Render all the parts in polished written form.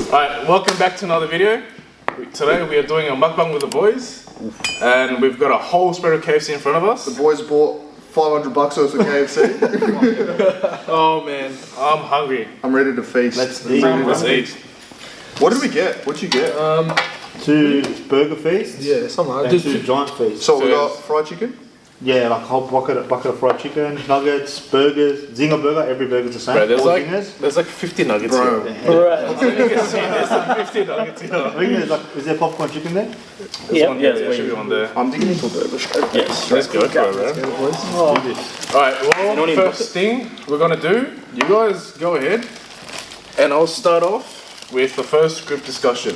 Alright, welcome back to another video. Today we are doing a mukbang with the boys, and we've got a whole spread of KFC in front of us. The boys bought $500 worth of KFC. Oh man, I'm hungry. I'm ready to feast. Let's eat. What did we get? What'd you get? 2 burger feasts. Yeah, something like And that. 2 giant feasts. So we got fried chicken? Yeah, like a whole bucket of fried chicken, nuggets, burgers, zinger burger. Every burger's the same. Bro, there's All like zingers. 50 nuggets Bro. here. Right. There's like 50 nuggets here. I think there's like, is there popcorn chicken there? There's one here, there should be one there. I'm digging into a burger straight. Yes. Let's go for it, bro. Alright, well, first thing we're gonna do, you guys go ahead, and I'll start off with the first group discussion.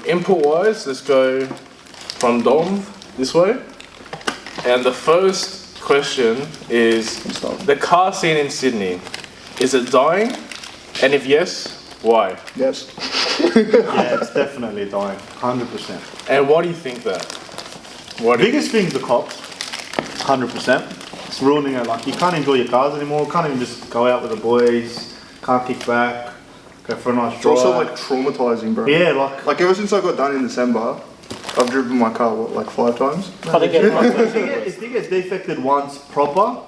Input wise, let's go from Dom this way. And the first question is, the car scene in Sydney, is it dying? And if yes, why? Yes. Yeah, it's definitely dying. 100%. And why do you think that? Biggest thing's the cops. 100%. It's ruining it. Like, you can't enjoy your cars anymore. Can't even just go out with the boys. Can't kick back. Go for a nice It's drive. also like traumatizing, bro. Yeah, like ever since I got done in December, I've driven my car, what, like 5 times? I think everyone, if it gets defected once proper,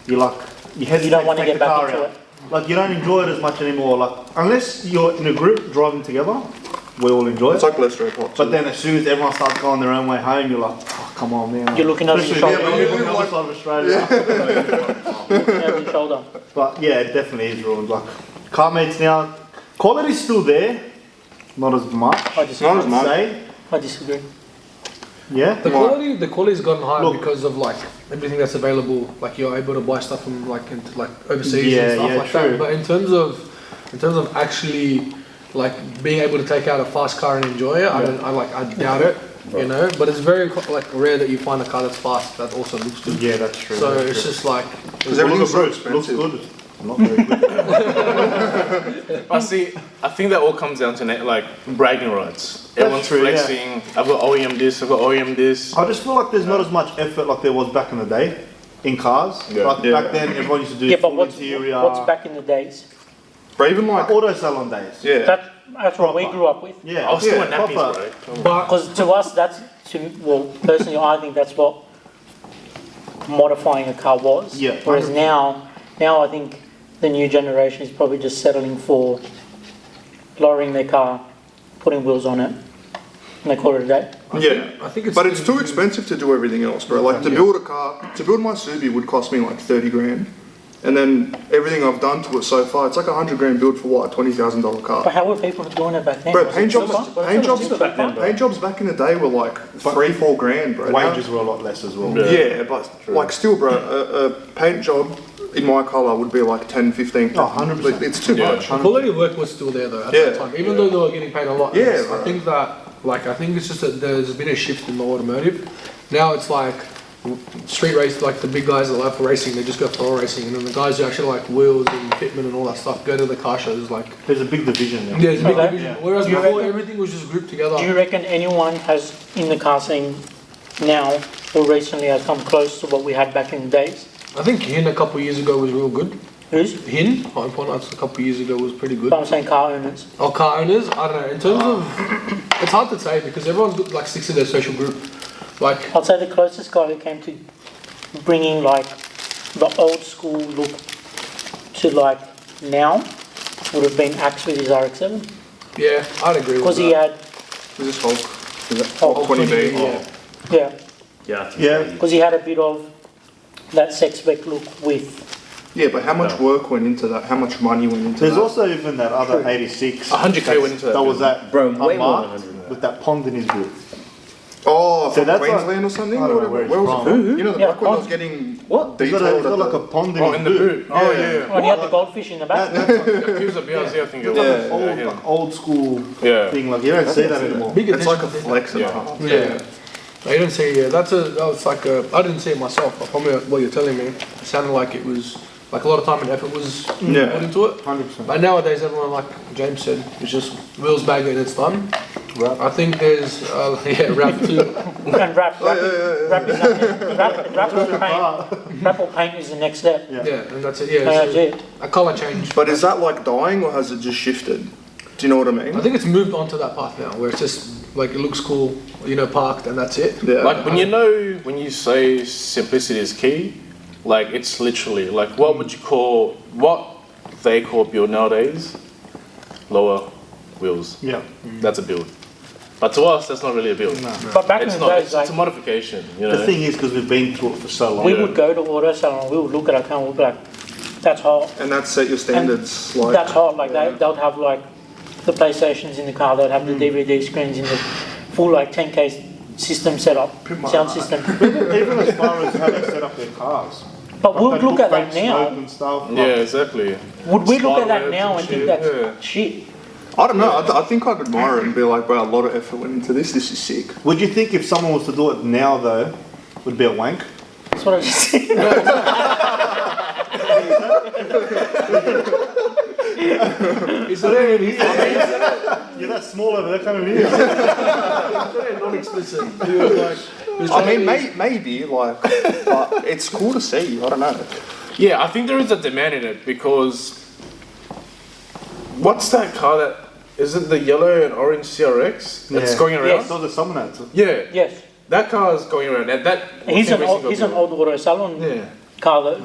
you hesitate you don't want to take get the back car into out. it. Like, you don't enjoy it as much anymore. Like, unless you're in a group driving together, we all enjoy It's it. like less red hot. But then as soon as everyone starts going their own way home, you're like, oh, come on, man. You're looking over your Especially shoulder. when you live on the other side of Australia. Looking over your shoulder. But yeah, it definitely is ruined. Like, car mates now, quality's still there, not as much. I disagree. Not as much. Say, I disagree. yeah. The quality's gotten higher Look. because of like everything that's available. Like you're able to buy stuff from like overseas Yeah, and stuff yeah, like true. that. But in terms of actually like being able to take out a fast car and enjoy it, I doubt it. You know, but it's very like rare that you find a car that's fast that also looks good. Yeah, that's true. So that's it's true. just like Because everything's so looks expensive. good. Not very good. I see, I think that all comes down to like bragging rights. Everyone's true, yeah. flexing, I've got OEM this, I've got OEM this. I just feel like there's not as much effort like there was back in the day in cars. Yeah. Like back then, everyone used to do Yeah, but full what's interior. back in the days? But even like, auto salon days. yeah. That's what we grew up with. Yeah, I was still in proper. nappies, bro. but Because to us, personally, I think that's what modifying a car was. Yeah, Whereas 100%. now I think the new generation is probably just settling for lowering their car, putting wheels on it, and they call it a day. Yeah. I think it's But it's too expensive to do everything else, bro. Like to build a car, to build my Subi would cost me like 30 grand. And then everything I've done to it so far, it's like $100 grand build for what, a $20,000 car. But how were people doing it back then? Bro, Was paint it jobs, cheaper? paint jobs, Cheaper back then. paint jobs back in the day were like 3-4 grand, bro. Wages were a lot less as well. Yeah, but like still, bro, a paint job in my colour would be like 10-15. Oh, 100%. Like, it's too much. the quality of work was still there though at Yeah. that time, even though they were getting paid a lot. Yeah, less. right. I think it's just that there's been a shift in the automotive. Now it's like street race, like the big guys that love for racing, they just go for all racing, and then the guys who actually like wheels and fitment and all that stuff go to the car shows. Like There's a big division there. there's a big Okay. division. Whereas Do you before reckon- everything was just grouped together. Do you reckon anyone has, in the car scene now, or recently has come close to what we had back in the days? I think Hin a couple of years ago was real good. Who's? Hin, Home Finance a couple of years ago was pretty good. But I'm saying car owners. Or car owners, I don't know. In terms of, it's hard to say because everyone's got, like sticks to their social group. Like I'd say the closest guy who came to bringing like the old school look to like now would have been Axe with his RX-7. yeah, I'd agree with Because that. he had, Is this Hulk? Is it Hulk 20B? Yeah. yeah, Yeah. because he had a bit of that sex spec look with, Yeah, but how much work went into that? How much money went into There's that? also even that other 86. 100K went into that That was building. that Bro, way more than unmarked 100. with that pond in his boot. Oh, So from that's Queensland or something? I don't know where it's was from. it? You know, the Yeah, black one was pond. getting What? He's got, detailed got at like the... a pond in Oh, his in the boot. Oh, yeah. oh, and he had the goldfish in the back. He was a BRZ, I think it was. That's old, Yeah. like old school Yeah. thing. Like, you don't see that anymore. Big It's like a attention to flex and a Yeah. half. Yeah. I didn't say, yeah, that's like a, I didn't see it myself, but from what you're telling me, it sounded like it was, like a lot of time and effort was put into it. 100%. But nowadays, everyone, like James said, it's just wheels, bag, and it's done. Right. I think there's, wrap too. And wrap or paint is the next step. Yeah, and that's it, yeah. That's So it. a colour change. But is that like dying or has it just shifted? Do you know what I mean? I think it's moved on to that path now, where it's just like it looks cool, parked, and that's it. Yeah. Like when you say simplicity is key, like it's literally like what they call build nowadays, lower wheels. Yeah. That's a build. But to us, that's not really a build. No. But back It's in the not. days, It's a modification. You know. The thing is, because we've been through it for so long. we would go to auto salon, we would look at our car and we'd be like, that's hot. And that's set your standards. Like That's hot. Like they'll have like the PlayStations in the car. They'd have the DVD screens in the full like 10K system setup, sound system. Even as far as how they set up their cars. But we'll They look put at that fake smoke now. and stuff. Yeah, exactly. Would we look at Spider that webs now and and think shit, that's yeah. shit? I don't know. I think I'd admire it and be like, bro, a lot of effort went into this. This is sick. Would you think if someone was to do it now, though, would be a wank? That's what I just said. Is that You're that small over there, kind of is. non-explicit? He was like, I mean, maybe like, but it's cool to see. I don't know. Yeah, I think there is a demand in it because what's that car that is it the yellow and orange CRX that's going around? Yes. Those are someone else. Yeah, Yes. that car is going around. That He's an racing old, got built. auto salon Yeah. car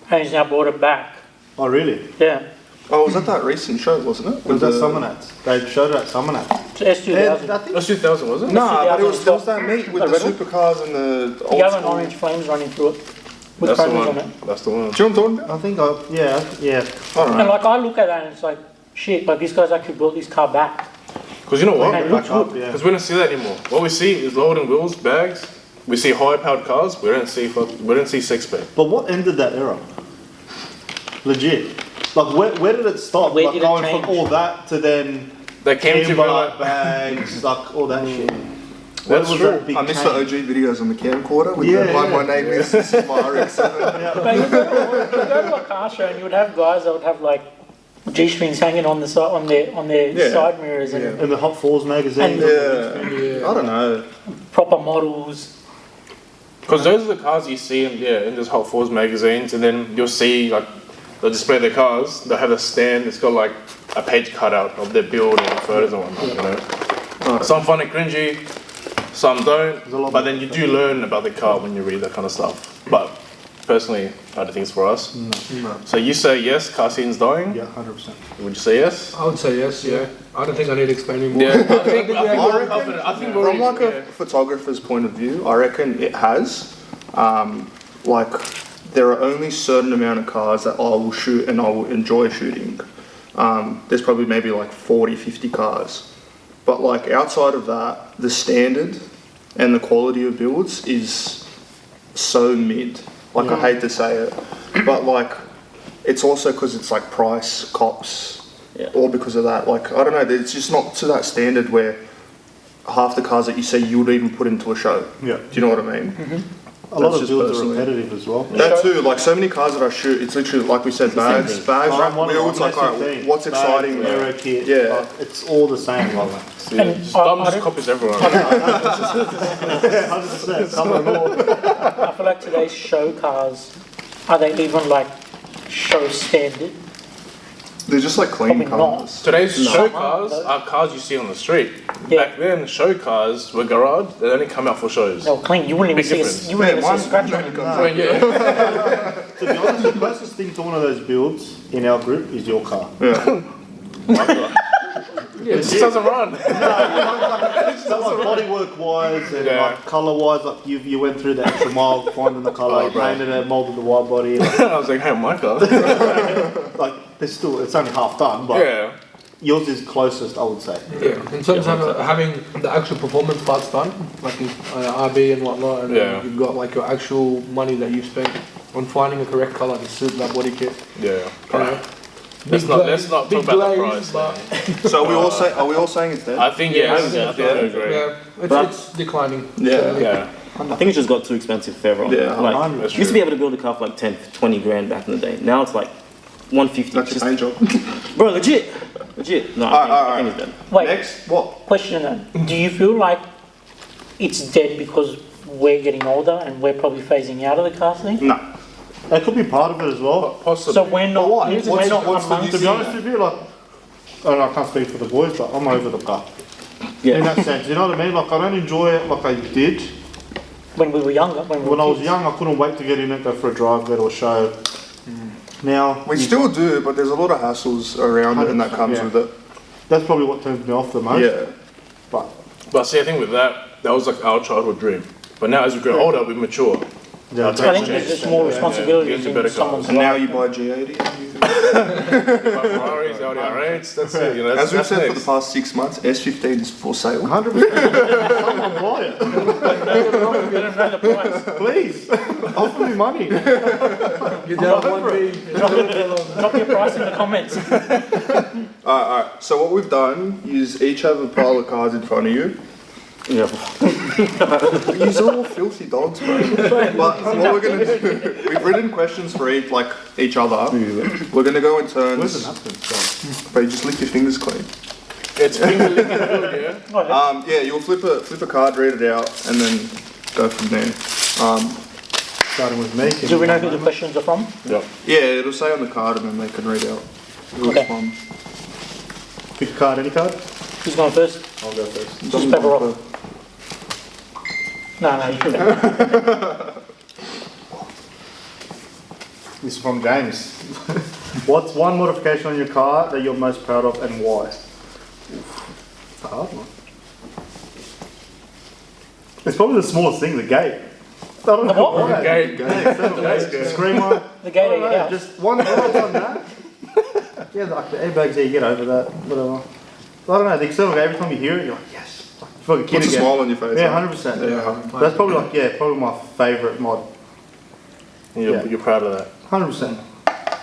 that he's now brought it back. Oh, really? Yeah. Oh, was that recent show, wasn't it? Was that someone else? They showed it at someone else. It's S2000. That's 2000, was it? No, but it was, 2000 there was that meet with A the Red Bull? supercars and the old Yellow and school. orange flames running through it with That's the chromies on one. it. That's the one. Do you know what I'm talking about? I think yeah. I don't And know. like I look at that and it's like, shit, like this guy's actually brought this car back. Because you know what? And it looks Back up, good. yeah. Because we don't see that anymore. What we see is loading wheels, bags. We see high-powered cars. We don't see six spec. But what ended that era? Legit. Like, where did it stop? Where like, did it going change? from all that to then They came to camber bags, like all that shit. Where That's was true. that big I miss change? the OG videos on the camcorder with Yeah, the my name is this is my RX-7. But you go to a car show and you would have guys that would have like G-strings hanging on the side on their Yeah. side mirrors and In the Hot Fours magazine. Yeah. I don't know. proper models. Because those are the cars you see in those Hot Fours magazines, and then you'll see like they'll display their cars. They'll have a stand. It's got like a page cutout of their build and photos and whatnot. You know, some find it cringy, some don't. But then you do learn about the car when you read that kind of stuff. But personally, I don't think it's for us. No. So you say yes, car scene's dying. Yeah, 100%. Would you say yes? I would say yes. Yeah. I don't think I need to explain anymore. Yeah, I think I we're reckon confident. I think From we're like a photographer's point of view, I reckon it has. Like there are only certain amount of cars that I will shoot and I will enjoy shooting. There's probably maybe like 40, 50 cars. But like outside of that, the standard and the quality of builds is so mid. Like I hate to say it, but like it's also because it's like price, cops, or because of that. Like I don't know, it's just not to that standard where half the cars that you see you would even put into a show. Yeah. Do you know what I mean? A lot That's of just builds personally. are repetitive as well. That too, like so many cars that I shoot, it's literally like we said, bags, wrap wheels, like alright, what's exciting? Aero kit, Yeah. like, it's all the same. Like that. And Dom I just don't- copies everyone. 100%. Some of them all. I feel like today's show cars, are they even like show standard? They're just like clean Probably not. cars. Today's No. show cars are cars you see on the street. Yeah. Back then, show cars were garage. They only come out for shows. They were clean. You wouldn't even Big see difference. you wouldn't even see a scratch on it. I mean, yeah. To be honest, the closest thing to one of those builds in our group is your car. Yeah. It just doesn't run. So like bodywork wise and Yeah. like colour wise, like you went through the extra mile finding the colour, Oh, bro. painted it, moulded the wide body. Like, I was like, hey, my car. like there's still, it's only half done, but Yeah. yours is closest, I would say. Yeah, in terms of having the actual performance parts done, like in RB and whatnot, and Yeah. you've got like your actual money that you've spent on finding a correct color to suit that body kit. Yeah. You know? Let's not big talk about the glaze, price. but So are we all saying it's dead? I think yes. I think I agree. yeah, But- it's declining. Yeah. Yeah. I think it just got too expensive for everyone. Yeah, like, That's you used to true. be able to build a car for like 10, 20 grand back in the day. Now it's like 150. That's your Just- paint job. bro, legit. No, I think it's dead. Wait, Next, what? question then. Do you feel like it's dead because we're getting older and we're probably phasing out of the car scene? No. That could be part of it as well. Possibly. So we're not. why? We're What's not the amongst To be honest with you, like and I can't speak for the boys, but I'm over the car. Yeah. In that sense, you know what I mean? Like, I don't enjoy it like I did. When we were younger, When I was young, I couldn't wait to get in it, go for a drive, go to a show. Now, We still do, but there's a lot of hassles around it and that 100%, comes yeah. with it. that's probably what turns me off the most. Yeah. But see, I think with that was like our childhood dream. But now as we grow older, we mature. Yeah, Our I taste think there's changes. just more Yeah, responsibilities yeah, you get into in better someone's And now life. you buy G80. But Ferraris, Audi R8s, that's it. You know, As we've that's said for next. the past 6 months, S15 is for sale. 100%. Someone buy it. You don't know the price. Please. Offer me money. Get down on one knee. Drop your price in the comments. Alright, so what we've done is each have a pile of cards in front of you. Yeah. You're all filthy dogs, bro. But what we're gonna do, we've written questions for each other. We're gonna go in Where's the turns. napkins? Bro, you just lick your fingers clean. It's finger licking food, yeah? Yeah, you'll flip a card, read it out, and then go from there. Starting with me. Do we know who the questions are from? Yep. Yeah, it'll say on the card, and then they can read out which Okay. one. Pick a card, any card? Who's going first? I'll go first. Just paper rock. No, you can go. This is from James. What's one modification on your car that you're most proud of and why? It's a hard one. It's probably the smallest thing, the gate. I don't know what? why. Okay. The screamer. The gate I don't at your know, house. just one on that. Yeah, like the airbags, yeah, you get over that, whatever. I don't know, the external gate, every time you hear it, you're like, yes. Like, you feel like a kid Puts a again. smile on your face. Yeah, huh? 100%. Yeah. That's probably like, yeah, probably my favourite mod. You're proud of that. 100%.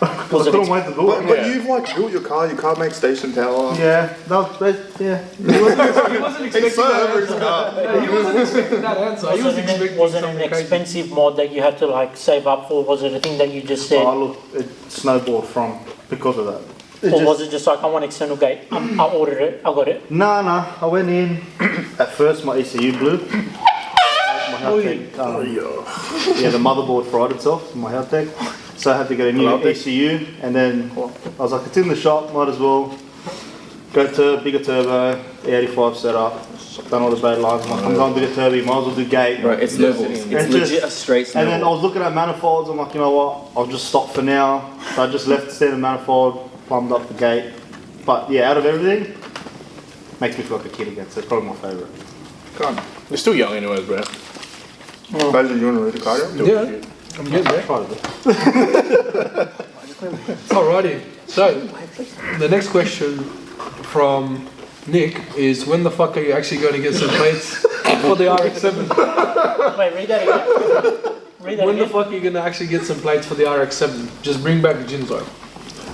Was Because I it couldn't wait to do But, it. but you've like built your car makes station tower. Yeah, yeah. He wasn't expecting It's so that over his answer. car. No, he wasn't expecting that answer. He was expecting Was it an something crazy. expensive mod that you had to like save up for? Was it a thing that you just said? Oh, look, it snowballed from because of that. Or was it just like, I want external gate, I ordered it, I got it? Nah, I went in, at first my ECU blew. My health tech, yeah, the motherboard fried itself, my health tech. So I had to get a new ECU, and then I was like, it's in the shop, might as well go bigger turbo, E85 setup, done all the bad lines. I'm like, I'm going bigger turbo, might as well do gate. Right, it's snowballs. It's And legit just- a straight And then I snowball. was looking at manifolds, I'm like, you know what, I'll just stop for now. So I just left the standard manifold, plumbed up the gate. But yeah, out of everything, makes me feel like a kid again, so it's probably my favourite. Come on. You're still young anyways, bro. Basil, you want to read the card out? Yeah, I'm getting there. Try to do. Alrighty, so the next question from Nick is, when the fuck are you actually going to get some plates for the RX-7? Wait, read that again. Read that When the again. fuck are you going to actually get some plates for the RX-7? Just bring back Jinzo.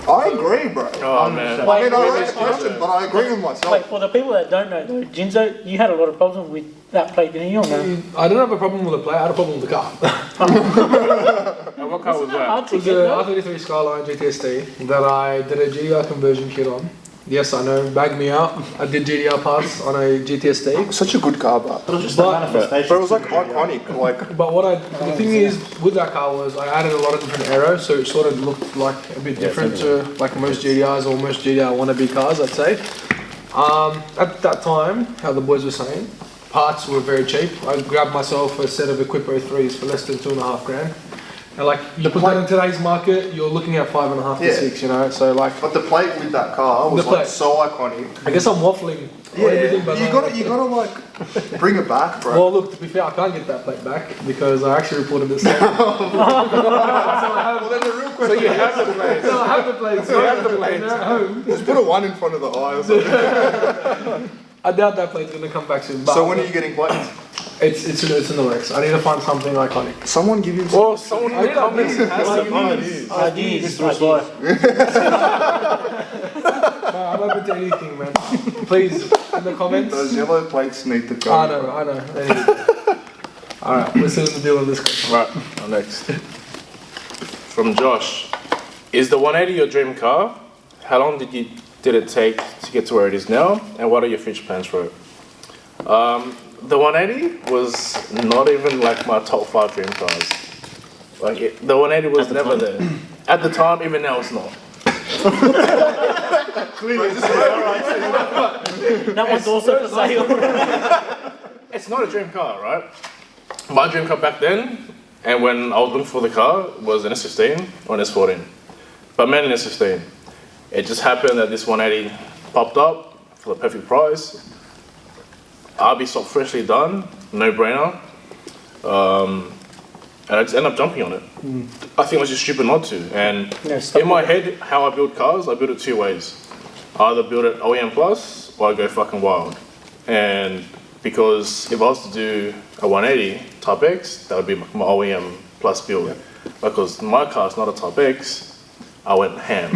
I agree, bro. Oh man. I mean, I read the question, but I agree with myself. Wait, for the people that don't know though, Jinzo, you had a lot of problems with that plate, didn't you? Or no? I don't have a problem with the plate, I had a problem with the car. And what car was that? Hard It to was get a though. R33 Skyline GTST that I did a GDR conversion kit on. Yes, I know, bag me out. I did GDR parts on a GTST. Such a good car, bro. But it was just But- a manifestation. But it was like iconic, like But the thing is, with that car was I added a lot of different aero, so it sort of looked like a bit different to like most GDRs or most GDR wannabe cars, I'd say. At that time, how the boys were saying, parts were very cheap. I grabbed myself a set of Equipo 3s for less than $2.5 grand. And like, you put that in today's market, you're looking at 5.5 to Yeah. 6, you know, so like, but the plate with that car was The like plate. so iconic. I guess I'm waffling on everything, but you gotta like bring it back, bro. well, look, to be fair, I can't get that plate back because I actually reported this. So Well, then the real question You have the plate. I have the plates. You have the plates at home. is put a 1 in front of the eye or something. I doubt that plate's gonna come back soon. But So when are you getting plates? It's in the works. I need to find something iconic. Someone give him Well, someone in the comments has some Ideas. Ideas. I'm open to anything, man. Please, in the comments. Those yellow plates need to go. I know. They need it. All right, let's see the deal on this question. Right, next. From Josh. Is the 180 your dream car? How long did it take to get to where it is now? And what are your future plans for it? The 180 was not even like my top 5 dream cars. The 180 was At the never time? there. At the time, even now it's not. That one's also for sale. It's not a dream car, right? My dream car back then, and when I was looking for the car, was an S15 or an S14. But mainly an S15. It just happened that this 180 popped up for the perfect price. RB stock freshly done, no brainer. And I just ended up jumping on it. I think I was just stupid not to. And Yeah, stop in my head, how I build cars, I build it two ways. I either build it OEM plus, or I go fucking wild. And because if I was to do a 180 Type X, that would be my OEM plus build. Because my car's not a Type X, I went ham.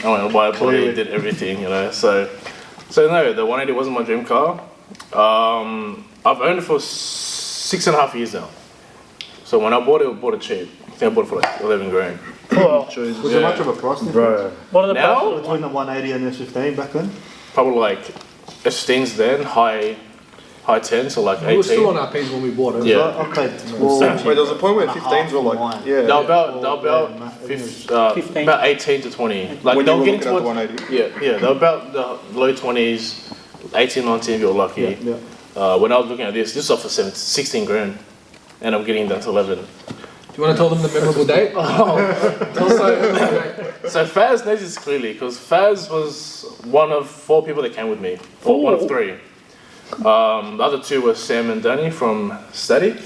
I went wide body, did everything, you know. So no, the 180 wasn't my dream car. I've owned it for 6.5 years now. So when I bought it cheap. I think I bought it for like 11 grand. Well, Was there much of a price difference? Bro. what are the Now? prices? Between the 180 and the S15 back then? Probably like S15s then, high 10s, so like We were still 18. on RPs when we bought it. Yeah. I paid 12. Wait, there was a point where and a 15s were half like, for yeah. They're about Yeah, 15. about 18 to 20. Like When they you were were getting looking at the towards 180. yeah, they're about the low 20s, 18, 19 if you're lucky. Yeah. When I was looking at this is off for 16 grand, and I'm getting down to 11. Do you want to tell them the memorable date? So Faz knows this clearly because Faz was one of 4 people that came with me, or one of 3. The other 2 were Sam and Danny from Static,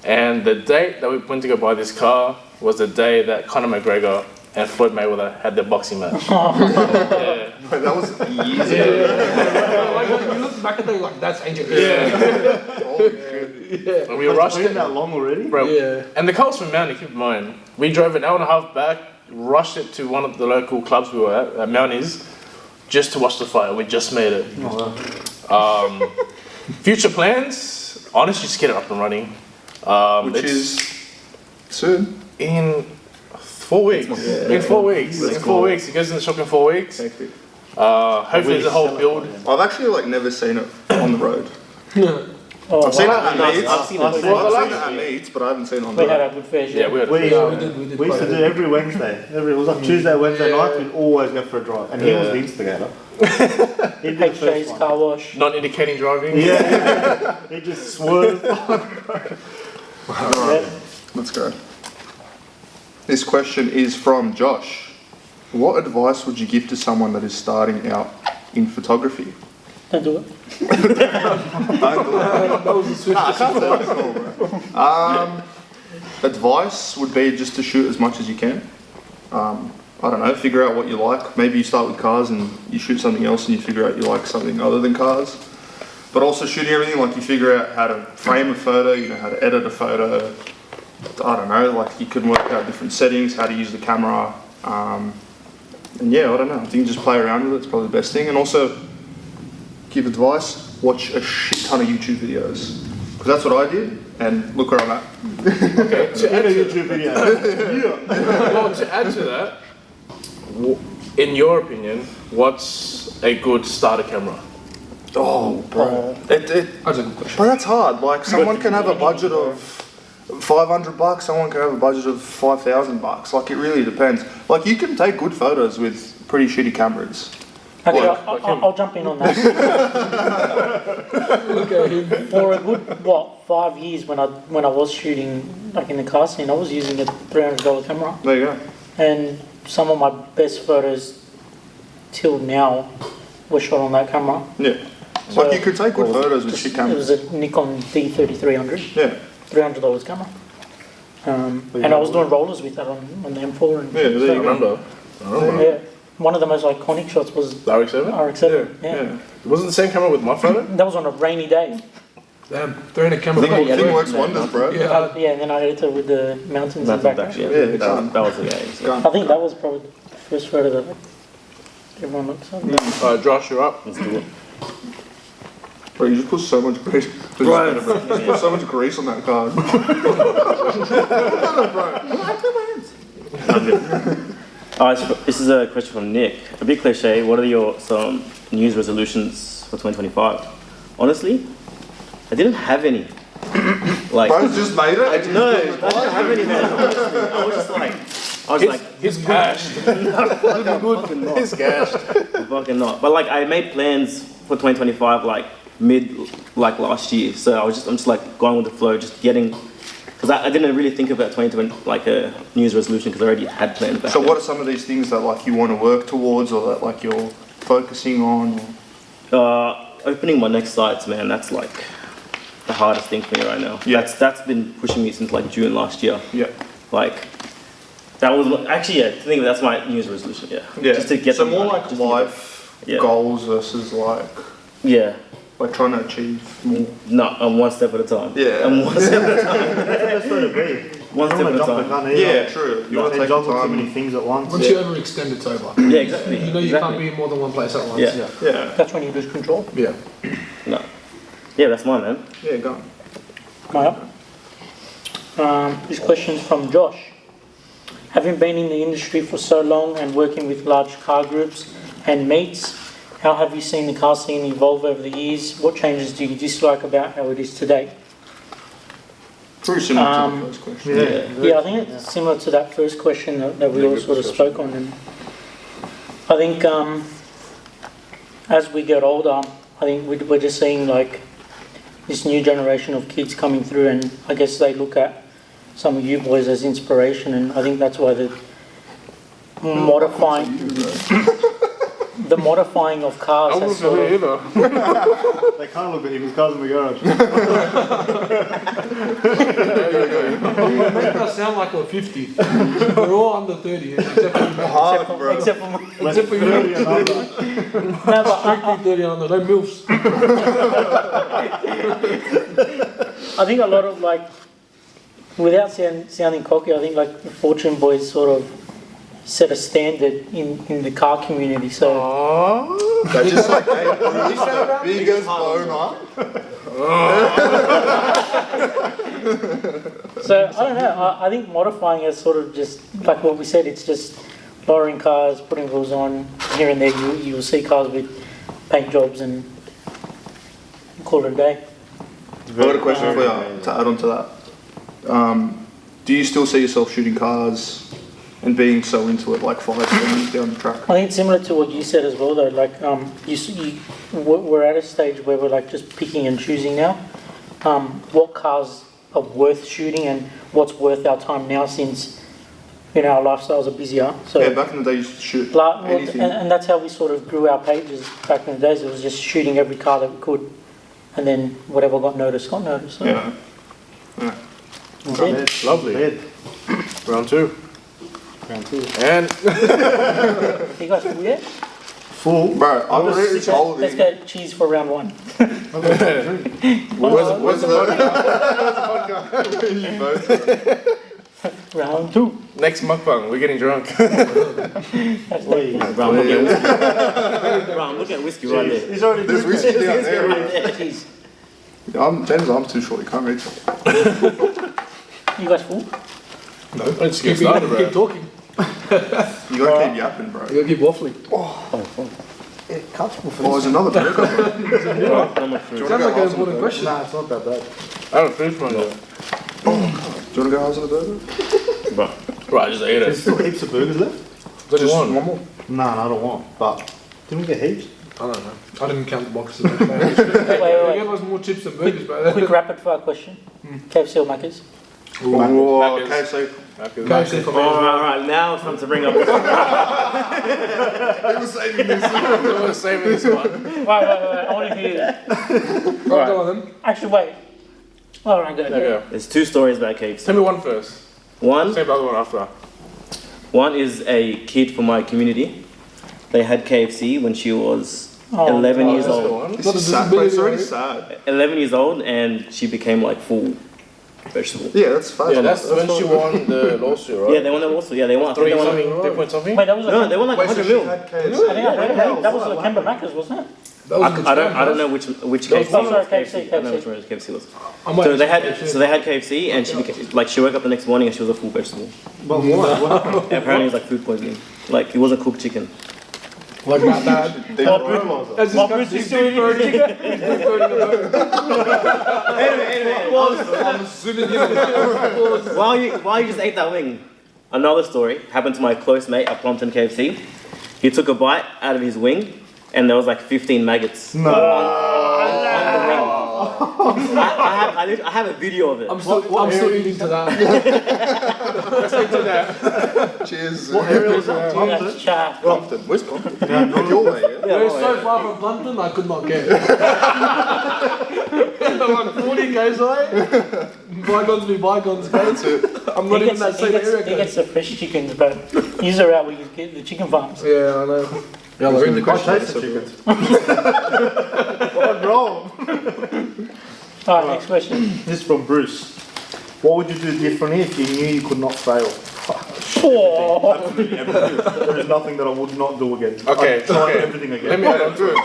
and the date that we went to go buy this car was the day that Conor McGregor and Floyd Mayweather had their boxing match. Yeah. Wait, that was years ago. Like, when you look back at it, like, that's ancient. Holy shit. And we rushed It's been it, that long already? bro. Yeah. And the car was from Mountie, keep in mind. We drove an hour and a half back, rushed it to one of the local clubs we were at Mounties, just to watch the fight. We just made it. Oh, wow. Future plans, honestly, just get it up and running. Which it's is soon. in 4 weeks. In 4 weeks. In 4 weeks. It goes in the shop in 4 weeks. Hectic. Hopefully there's a whole build. I've actually like never seen it on the road. Oh, I've seen it wow. at meets. I've seen it. I've Well, seen like- it at meets, but I haven't seen it on the We had road. a good fair share. Yeah, we had We, we did we used quite to a do bit. every Wednesday. It was like Tuesday, Wednesday night, we'd always go for a drive. And he was the instigator. He'd be the HJ's first one. car wash. Not indicating driving. Yeah, he just swerved. Yeah. Let's go. This question is from Josh. What advice would you give to someone that is starting out in photography? Don't do it. Advice would be just to shoot as much as you can. I don't know, figure out what you like. Maybe you start with cars and you shoot something else and you figure out you like something other than cars. But also shooting everything, like you figure out how to frame a photo, you know how to edit a photo. I don't know, like you can work out different settings, how to use the camera. And yeah, I don't know, I think just play around with it, it's probably the best thing. And also, give advice, watch a shit ton of YouTube videos. Because that's what I did, and look where I'm at. Okay, to add In a to, YouTube video. well, to add to that, in your opinion, what's a good starter camera? Oh, bro. That's a good question. But that's hard. Like, someone can have a budget of $500, someone can have a budget of $5,000. Like, it really depends. Like, you can take good photos with pretty shitty cameras. Okay, Like- I'll jump in on that. Look at him. For a good 5 years when I was shooting like in the car scene, I was using a $300 camera, There you go. and some of my best photos till now were shot on that camera. Yeah. Like, you could take good photos with shit It cameras. was a Nikon D3300, Yeah. $300 camera. And I was doing rollers with that on the M4. And Yeah, there you I go. remember. Yeah, one of the most iconic shots was The RX-7? RX-7. Yeah. Yeah. Wasn't the same camera with my photo? That was on a rainy day. Damn, throwing a camera. Thing works wonders, bro. Yeah. Yeah, and then I edited with the mountains in the That's background. actually, Yeah, that was the game. I think that was probably the first photo that everyone looks at. Alright, Josh, you're up. Let's do it. Bro, you just put so much grease. You just put so much grease on that card. Alright, so this is a question from Nick. A bit cliche, what are some New Year's resolutions for 2025? Honestly, I didn't have any. Like, Bro's just made it. no, I didn't have any, man. Honestly, I was just like, I was like, He's cashed. fucking not. He's cashed. Fucking not. But like, I made plans for 2025 like mid like last year. So I'm just like going with the flow, just getting. Because I didn't really think about 2020 like a New Year's resolution because I already had plans back So then. what are some of these things that like you want to work towards, or that like you're focusing on? Opening my next sites, man. That's like the hardest thing for me right now. Yeah. That's been pushing me since like June last year. Yeah. Like that was actually to think of it, that's my New Year's resolution. Yeah. Yeah. Just to get so them more done, like just to get them- life Yeah. goals versus like Yeah. trying to achieve more. No, I'm one step at a time. Yeah. I'm one step at a time. That's the best way to be. One You step don't at a want to jump the time. gun either. Yeah, true. You want to take your juggle too time. many things at once. Once you overextend, it's over. Yeah, exactly. You know you exactly. can't be in more than one place at once. Yeah. Yeah. That's when you lose control. Yeah. No. Yeah, that's mine, man. Yeah, go on. Maya. This question's from Josh. Having been in the industry for so long and working with large car groups and meets, how have you seen the car scene evolve over the years? What changes do you dislike about how it is today? Pretty similar to the first question. Yeah, I think it's similar to that first question that we all sort of spoke on. And I think as we get older, I think we're just seeing like this new generation of kids coming through, and I guess they look at some of you boys as inspiration, and I think that's why the modifying of cars I has wasn't sort here of, either. They can't look at him, his car's in the garage. You make us sound like we're 50. We're all under 30, except for you. Hard, bro. except for Except for you. 30 and under. no, but Strictly 30 under, no MILFs. I think a lot of like, without sounding cocky, I think like the Fortune boys sort of set a standard in the car community. So They just like gave Bruce the biggest boner. So I don't know. I think modifying is sort of just like what we said. It's just lowering cars, putting wheels on here and there. You will see cars with paint jobs and call it a day. I've got a question for you to add on to that. Do you still see yourself shooting cars and being so into it like 5 years down the track? I think it's similar to what you said as well, though. Like we're at a stage where we're like just picking and choosing now. What cars are worth shooting and what's worth our time now, since our lifestyles are busier. So Yeah, back in the day you used to shoot anything. and that's how we sort of grew our pages back in the days. It was just shooting every car that we could, and then whatever got noticed got noticed. So Yeah. that's it. Lovely. Bed. Round 2. Round 2. And You guys full yet? Full. Bro, I'm really Let's told you. go cheese for round 1. Where's the vodka? You both. Round 2. next mukbang, we're getting drunk. Wait. Bro, I'm looking at whiskey. Bro, I'm looking at whiskey right there. He's already There's whiskey down there. Cheese. James, I'm too short. You can't reach. You guys full? No, let's get started, Keep bro. talking. You gotta keep yapping, bro. You gotta keep waffling. comfortable for Oh, there's another burger, bro. Number 3. Sounds like an important question. Nah, it's not that bad. I haven't finished mine yet. Do you wanna go house on a burger? Bro. Right, I just ate There's it. still heaps of burgers left? Just Just one. one more. Nah, I don't want. But didn't we get heaps? I don't know. I didn't count the boxes. They Wait. gave us more chips than burgers, bro. Quick rapid fire question. KFC or Macca's? Whoa, Macca's. KFC. KFC for me. Alright, now it's time to bring up this one. He was saving this. We're saving this one. Wait. I want to hear. Go on then. Actually, wait. Alright, go. Okay. There's 2 stories about KFC. Tell me one first. One Save the other one after. One is a kid from my community. They had KFC when she was Oh, 11 years That's the old. one. This is sad, but it's already sad. 11 years old, and she became like full vegetable. Yeah, that's fast. Yeah, that's when she won the lawsuit, right? Yeah, they won them also. Yeah, they won. I think Three they won. something, 3 point something. Wait, that was a No, they won like Wait, so 100 she mil. had I KFC? think I heard that was the Kemba Macca's, wasn't it? That was I don't know which KFC Oh, sorry, was. KFC. I don't know which one KFC was. I might So they just- had KFC, and she became, like she woke up the next morning and she was a full vegetable. But what? What happened? And apparently it was like food poisoning. Like it wasn't cooked chicken. Like that bad. They What brought- was it? That's What just Bruce is doing in chicken? Why you just ate that wing? another story happened to my close mate at Plumpton KFC. He took a bite out of his wing, and there was like 15 maggots on the wing. I have a video of it. I'm still eating to that. Let's take to that. Cheers. What area was that? That's chat. Plumpton. Where's Plumpton? Your way, yeah? We're so far from Plumpton, I could not get it. I'm like 40 k's away. Bygones be bygones, guys. I'm not even that same area. He gets the fresh chickens, but these are out where you get the chicken farms. Yeah, I know. Yeah, read the I question. taste the chickens. What's wrong? Alright, next question. This is from Bruce. What would you do differently if you knew you could not fail? Oh. Absolutely everything. There is nothing that I would not do again. Okay, I'd try okay. everything again. Let me add on to it.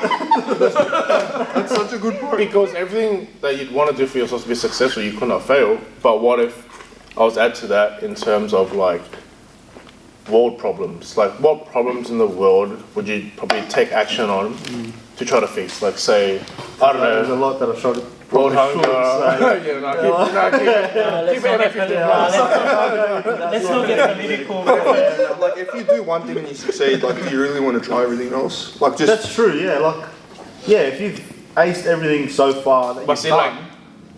That's such a good point. Because everything that you'd want to do for yourself to be successful, you could not fail. But what if I was add to that in terms of like world problems? Like what problems in the world would you probably take action on to try to fix? Like say, I don't There's a know, lot that I showed. world hunger. Say. Yeah, no, keep Let's not get political. Like if you do one thing and you succeed, like do you really want to try everything else? Like just That's true, yeah. Like, yeah, if you've aced everything so far that But you've see, done, like,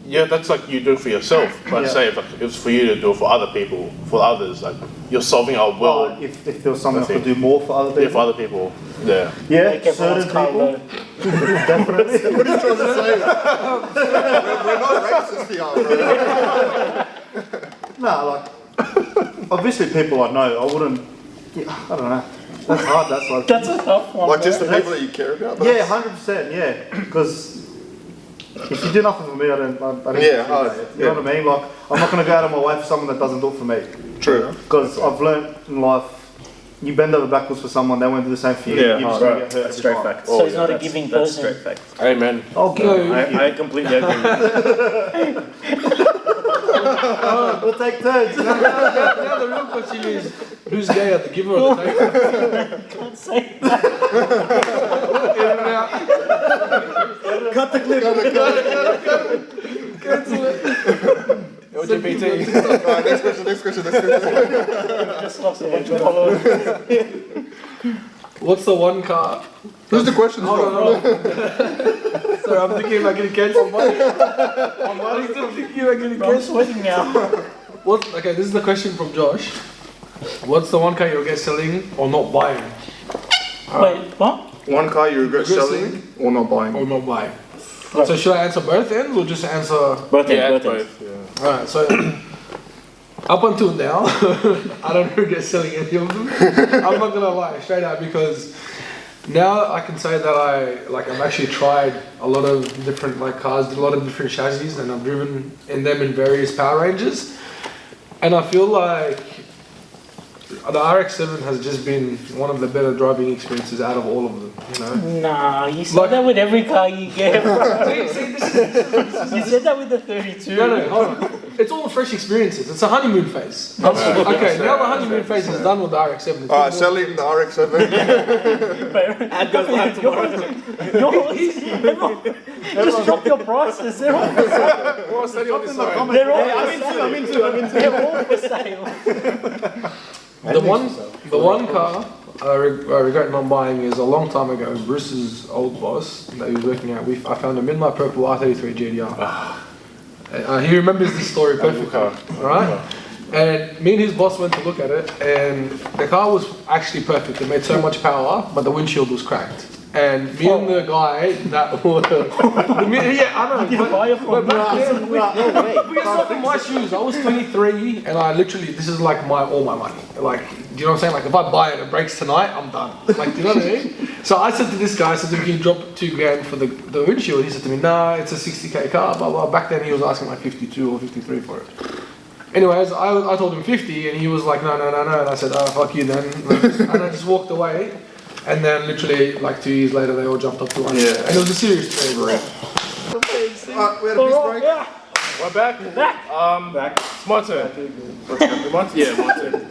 yeah, that's like you do it for yourself. But Yeah. say if it was for you to do it for other people, for others, like you're solving our world. if there was something I That's could do more for other Yeah, for people, other people. Yeah. yeah, Make everyone's certain car people, low. definitely. what are you trying to say? We're not racist here, bro. Nah, like, obviously people I know, I wouldn't, yeah, I don't know. That's hard, that's like, That's a tough one. Like just bro. the people that you care about. yeah, 100%, yeah. Because if you do nothing for me, I don't Yeah, appreciate it. You know what I mean? Like, I'm not going to go out of my way for someone that doesn't do it for me. True. Because I've learned in life, you bend over backwards for someone, they won't do the same for you. Yeah, You're just right. going to get hurt That's every straight time. fact. So he's not a giving That's person. straight fact. Amen. Okay. I completely agree. We'll take turns. Now the real question is, who's gay at the giver of the table? Can't say that. Cut the clip. LGBT. Next question. Just lost a bunch of followers. What's the one car? Who's the question? Oh, no. Sorry, I'm thinking about getting cancelled. I'm still thinking about getting I'm cancelled. sweating now. Okay, this is the question from Josh. What's the one car you'll get selling or not buying? Wait, what? One car you regret selling or not buying? Or not buying? So should I answer both ends or just answer? Both Yeah, ends, both ends. both. Yeah. Alright, so up until now, I don't regret selling any of them. I'm not gonna lie, straight out, because now I can say that I've actually tried a lot of different cars, did a lot of different chassis, and I've driven in them in various power ranges, and I feel like the RX-7 has just been one of the better driving experiences out of all of them. You know. Nah, you said that with every car you get, bro. You said that with the 32. No, hold on. It's all fresh experiences. It's a honeymoon phase. Okay, now the honeymoon phase is done with the RX-7. Alright, selling the RX-7. Ad goes live tomorrow. Just drop your prices. They're all for sale. They're all for sale. The one car I regret not buying is a long time ago. Bruce's old boss that he was working at with. I found a midnight purple R33 GDR. He remembers this story perfectly. Alright? And me and his boss went to look at it, and the car was actually perfect. It made so much power, but the windshield was cracked. And me and the guy that I know. But back then, put yourself in my shoes. I was 23, and I literally, this is like all my money. Like, do you know what I'm saying? Like, if I buy it, it breaks tonight, I'm done. Like, do you know what I mean? So I said to this guy, can you drop $2,000 for the windshield? He said to me, nah, it's a 60k car, blah, blah. Back then he was asking like 52 or 53 for it. Anyways, I told him 50, and he was like, no. And I said, oh, fuck you then. And I just walked away. And then literally, 2 years later, they all jumped up to 1. Yeah. And it was a serious trade. We had a piss break. We're back. Back. It's my turn. My turn.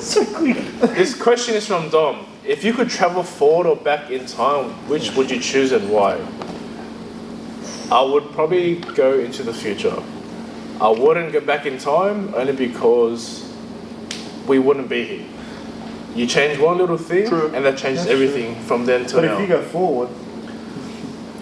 So quick. This question is from Dom. If you could travel forward or back in time, which would you choose and why? I would probably go into the future. I wouldn't go back in time only because we wouldn't be here. You change one little thing, True. and that changes everything from then to But now. if you go forward,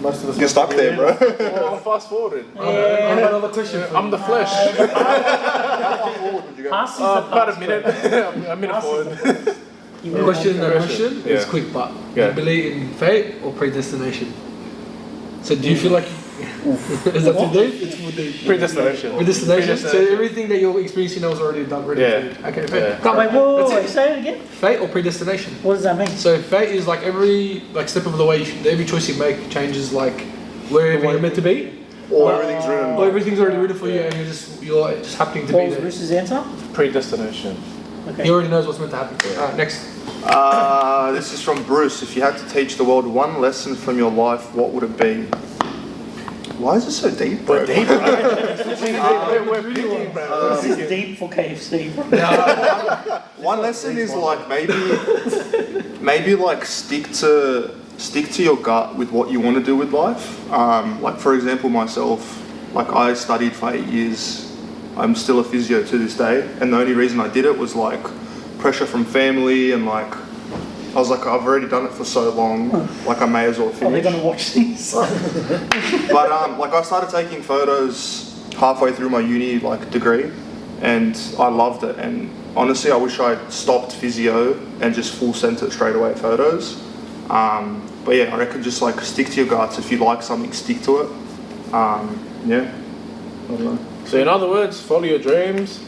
most of us You're stuck there, bro. Well, I'm fast forwarded. I have another question for I'm you. the flesh. How forward would you go? Pass is the About a pass, minute. bro. a minute Pass forward. is You The question, know, the question is Yeah. quick, but Yeah. you believe in fate or predestination? So do you feel like is that too deep? It's too deep. Predestination. Predestination. So everything that you're experiencing now is already done. Ready Yeah. for you. Okay. Fair. Yeah. Done. Wait, whoa, That's wait, it. say it again. Fate or predestination? What does that mean? So fate is like every step of the way, every choice you make changes like wherever you're meant to be, Or everything's written. or everything's already written for you, and you're just happening to What be was there. Bruce's answer? Predestination. Okay. He already knows what's meant to happen. Next. This is from Bruce. If you had to teach the world one lesson from your life, what would it be? Why is it so deep, bro? We're deep, right? We're picking, bro. This is deep for KFC. One lesson is like maybe like stick to your gut with what you want to do with life. Like for example, myself, like I studied for 8 years. I'm still a physio to this day, and the only reason I did it was like pressure from family, and like I was like, I've already done it for so long, like I may as well Are they finish. going to watch this? But like I started taking photos halfway through my uni like degree, and I loved it. And honestly, I wish I stopped physio and just full sent it straight away at photos. But yeah, I reckon just like stick to your guts. If you like something, stick to it. Yeah. I don't know. So in other words, follow your dreams.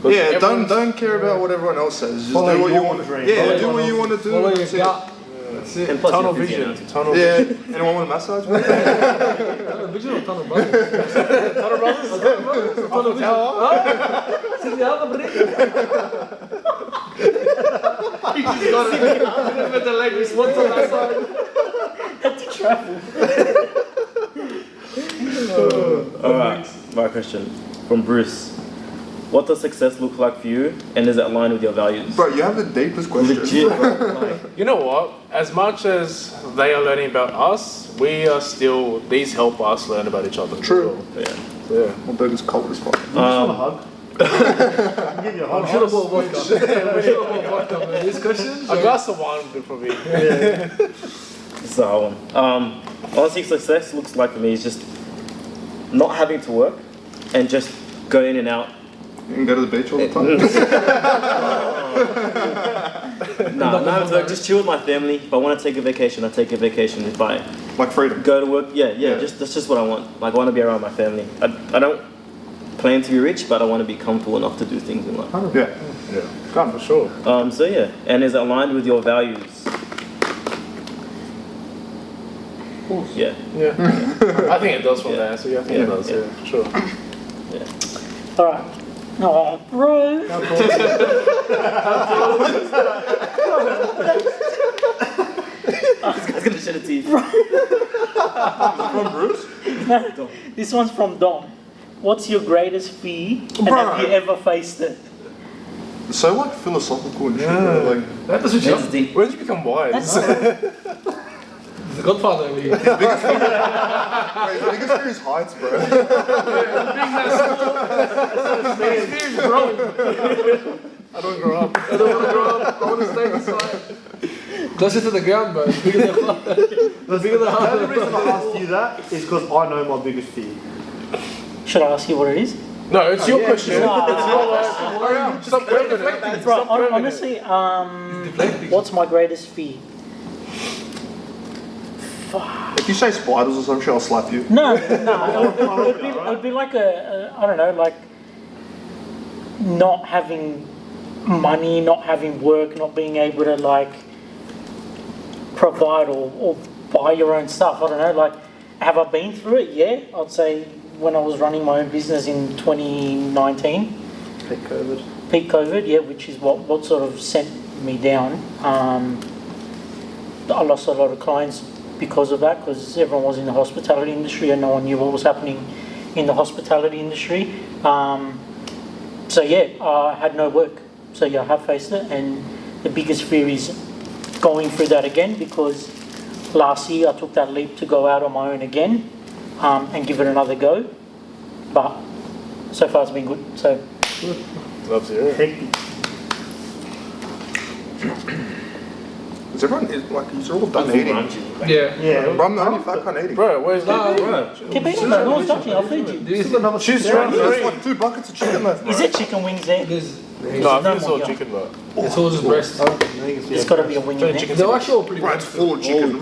'Cause Yeah, everyone's- don't care about what everyone else says. Just Follow do what you your want. dream. Yeah, Follow do what you want to do. Follow your That's it. gut. That's it. And plus Tunnel you're physio vision. now. Tunnel vision. Yeah. Anyone want a massage? Tunnel vision or tunnel brothers? Tunnel brothers? Tunnel brothers or tunnel vision? Sit down, bro. He just got it. With the leg response on that side. Had to travel. Alright, my question from Bruce. What does success look like for you, and is it aligned with your values? Bro, you have the deepest question. Legit, bro. Like, You know what? As much as they are learning about us, we are still. These help us learn about each other. as True. well. yeah. Yeah. My burger's cold as fuck. You just want a hug? I can give you a hug. I should have bought vodka. I should have bought vodka, man. This question? A glass of wine would do for me. This is a hard one. Honestly, success looks like for me is just not having to work and just go in and out. You can go to the beach all the time. Nah, not having to work, just chill with my family. If I want to take a vacation, I take a vacation. If I Like freedom. go to work, yeah, Yeah. just that's just what I want. Like I want to be around my family. I don't plan to be rich, but I want to be comfortable enough to do things in life. Yeah. Yeah. Come for sure. So yeah, and is it aligned with your values? Yeah. Yeah. I think it does from Yeah. the answer. Yeah, I think it does. Yeah. Yeah, for sure. Alright. Oh, bro. This guy's gonna shed a teeth. From Bruce? This one's from Dom. What's your greatest fear, and Bro. have you ever faced it? It's so like philosophical and shit, bro. Like, That doesn't That's jump. deep. When did you become wise? The Godfather over here. wait, the biggest fear is heights, bro. I don't grow up. I don't want to grow up. I want to stay inside. Closer to the ground, bro. The bigger the heart. The bigger the The heart. only reason I asked you that is because I know my biggest fear. Should I ask you what it is? No, it's your question. Nah. It's your life. Stop craving it. Bro, Stop craving it. honestly, what's my greatest fear? If you say spiders or some shit, I'll slap you. No, it would be like I don't know, like not having money, not having work, not being able to like provide or buy your own stuff. I don't know, like have I been through it? Yeah, I'd say when I was running my own business in 2019, peak COVID, yeah, which is what sort of sent me down. I lost a lot of clients because of that, because everyone was in the hospitality industry and no one knew what was happening in the hospitality industry. So yeah, I had no work. So yeah, I have faced it, and the biggest fear is going through that again, because last year I took that leap to go out on my own again and give it another go. But so far it's been good. So Love to hear it. Is everyone like you're all done eating? Yeah. Bro, I'm the only fat cunt eating. Bro, where's that? Keep eating, man. No one's touching. I'll feed you. Choose round There's 3. like 2 buckets of chicken left. Is it chicken wings there? There's, No, I think it's all more, chicken, bro. it's all just breast. There's got to be a wing in there. They're actually all pretty Bro, good. it's full of chicken.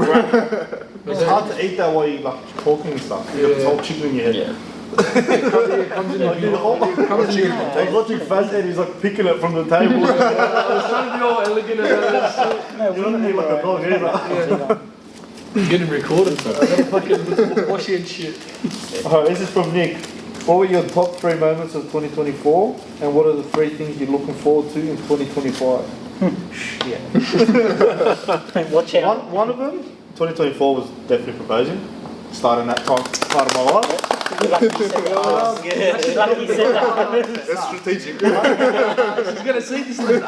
It's hard to eat that while you like talking and stuff. You got this whole chicken in your head. Yeah. Comes in Like, dude, the whole comes in I was watching Faz and he's like picking it from the table. I was trying to be all elegant and No, You don't eat like a dog either. getting recorded. So I gotta fucking wash it and shit. Alright, this is from Nick. What were your top 3 moments of 2024 and what are the 3 things you're looking forward to in 2025? Yeah. Watch out. One of them, 2024 was definitely proposing. Starting that part of my life. Lucky you said that. Lucky you said that. That's strategic. She's gonna see this later.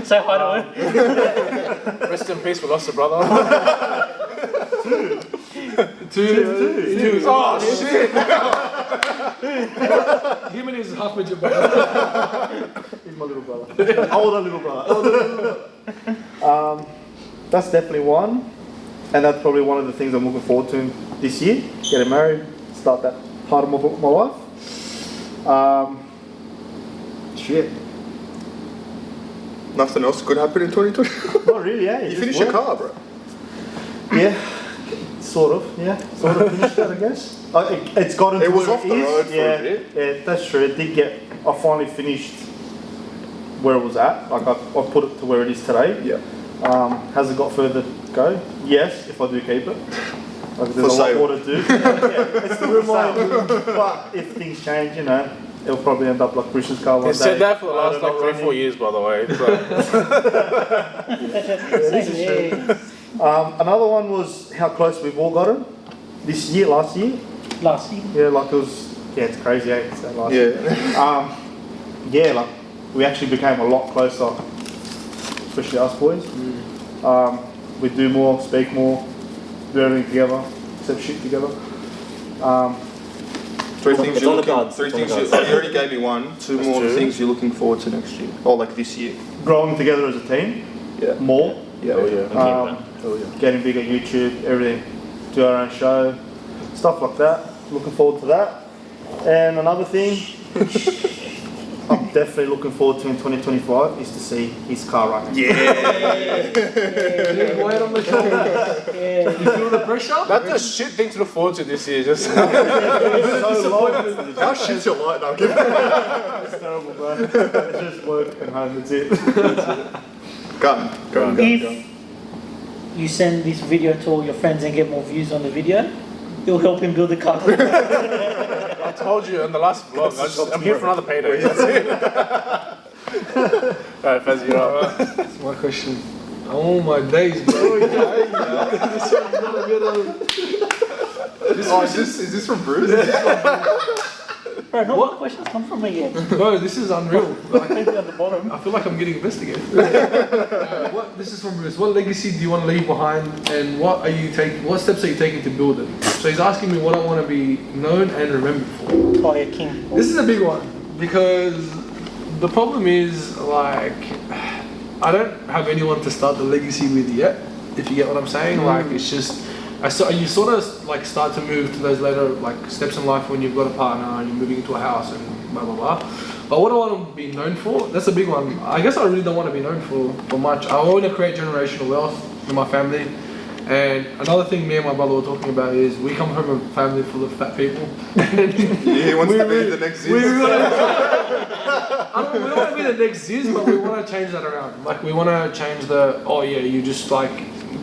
Say hi to her. Rest in peace, we lost a brother. Two. Oh, shit. Him and his half midget brother. He's my little brother. Older little brother. That's definitely one. And that's probably one of the things I'm looking forward to this year. Getting married, start that part of my life. Shit. Nothing else could happen in 2020. Not really, yeah. You just finished your work. car, bro. Yeah. Sort of, yeah. Sort of finished that, I guess. It's gotten It to was where off it the is. road for a Yeah, bit. yeah, that's true. It did get. I finally finished where it was at. Like I put it to where it is today. Yeah. Has it got further to go? Yes, if I do keep it. Like there's a lot more to do. Yeah, it's still for sale. But if things change, you know, it'll probably end up like Bruce's car one He day. said that for the last Not like 3-4 years, by the way. Another one was how close we've all gotten this year, last year. Last year. Yeah, like it was. Yeah, it's crazy. Eh? It's that last year. Yeah. Yeah, like we actually became a lot closer, especially us boys. We do more, speak more, do everything together, except shit together. 3 things It's you're on the looking. cards. 3 It's on the things. cards. You already gave me 1. 2 more two. things you're looking forward to next year, or like this year. Growing together as a team, Yeah. more, Yeah. Oh, yeah. getting big at YouTube, everything, do our own show, stuff like that. Looking forward to that. And another thing I'm definitely looking forward to in 2025 is to see his car running. Big weight on the shoulder. Yeah. You feel the pressure? That's a shit thing to look forward to this year. Just So long. How shit's your light now? Give It's terrible, bro. It's just work and home, that's it. Gun. If you send this video to all your friends and get more views on the video, it'll help him build a car. I told you in the last vlog, I'm here for another payday. That's it. Alright, Faz, you're up. That's my question. Oh my days, bro. This one's gonna get Is this from Bruce? Bro, no more questions come from me yet. Bro, this is unreal. Like, Maybe at the bottom. I feel like I'm getting investigated. This is from Bruce. What legacy do you want to leave behind, and what steps are you taking to build it? So he's asking me what I want to be known and remembered for. Oh yeah, King. This is a big one because the problem is like I don't have anyone to start the legacy with yet. If you get what I'm saying, like it's just. You sort of like start to move to those later like steps in life when you've got a partner and you're moving into a house and blah blah blah. But what do I want to be known for? That's a big one. I guess I really don't want to be known for much. I want to create generational wealth in my family. And another thing me and my brother were talking about is we come from a family full of fat people. He wants to be the next We Ziz. don't want to be the next Ziz, but we want to change that around. Like we want to change you just like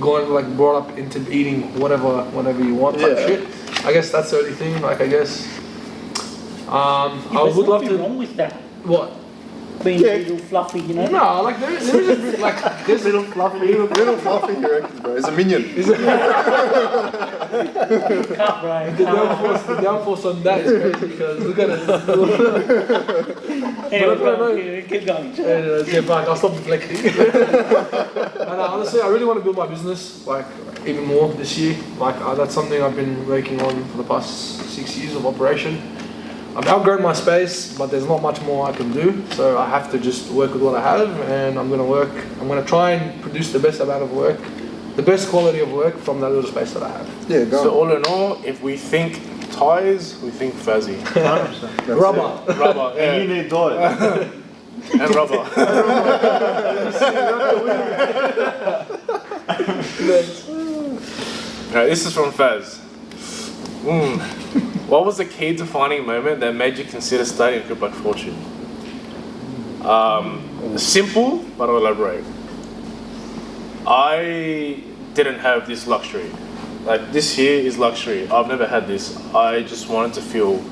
going like brought up into eating whatever you want type shit. I guess that's the only thing. Like I guess I would love to. Wrong with that? What? Being a little fluffy, you know. No, like there is a, like there's Little fluffy. Little fluffy, you reckon, bro? It's a minion. Can't, bro. the downforce on that is crazy because look at it. Anyway, But I don't know. keep going. Get back. I'll stop deflecting. And honestly, I really want to build my business like even more this year. Like that's something I've been working on for the past 6 years of operation. I've outgrown my space, but there's not much more I can do. So I have to just work with what I have, and I'm gonna try and produce the best amount of work, the best quality of work from that little space that I have. Yeah, go So on. all in all, if we think tires, we think Fazzy. 100%. Rubber. Rubber, yeah. And you need diet. And rubber. Alright, this is from Faz. What was the key defining moment that made you consider starting a group like Fortune? Simple, but I'll elaborate. I didn't have this luxury. Like, this here is luxury. I've never had this. I just wanted to feel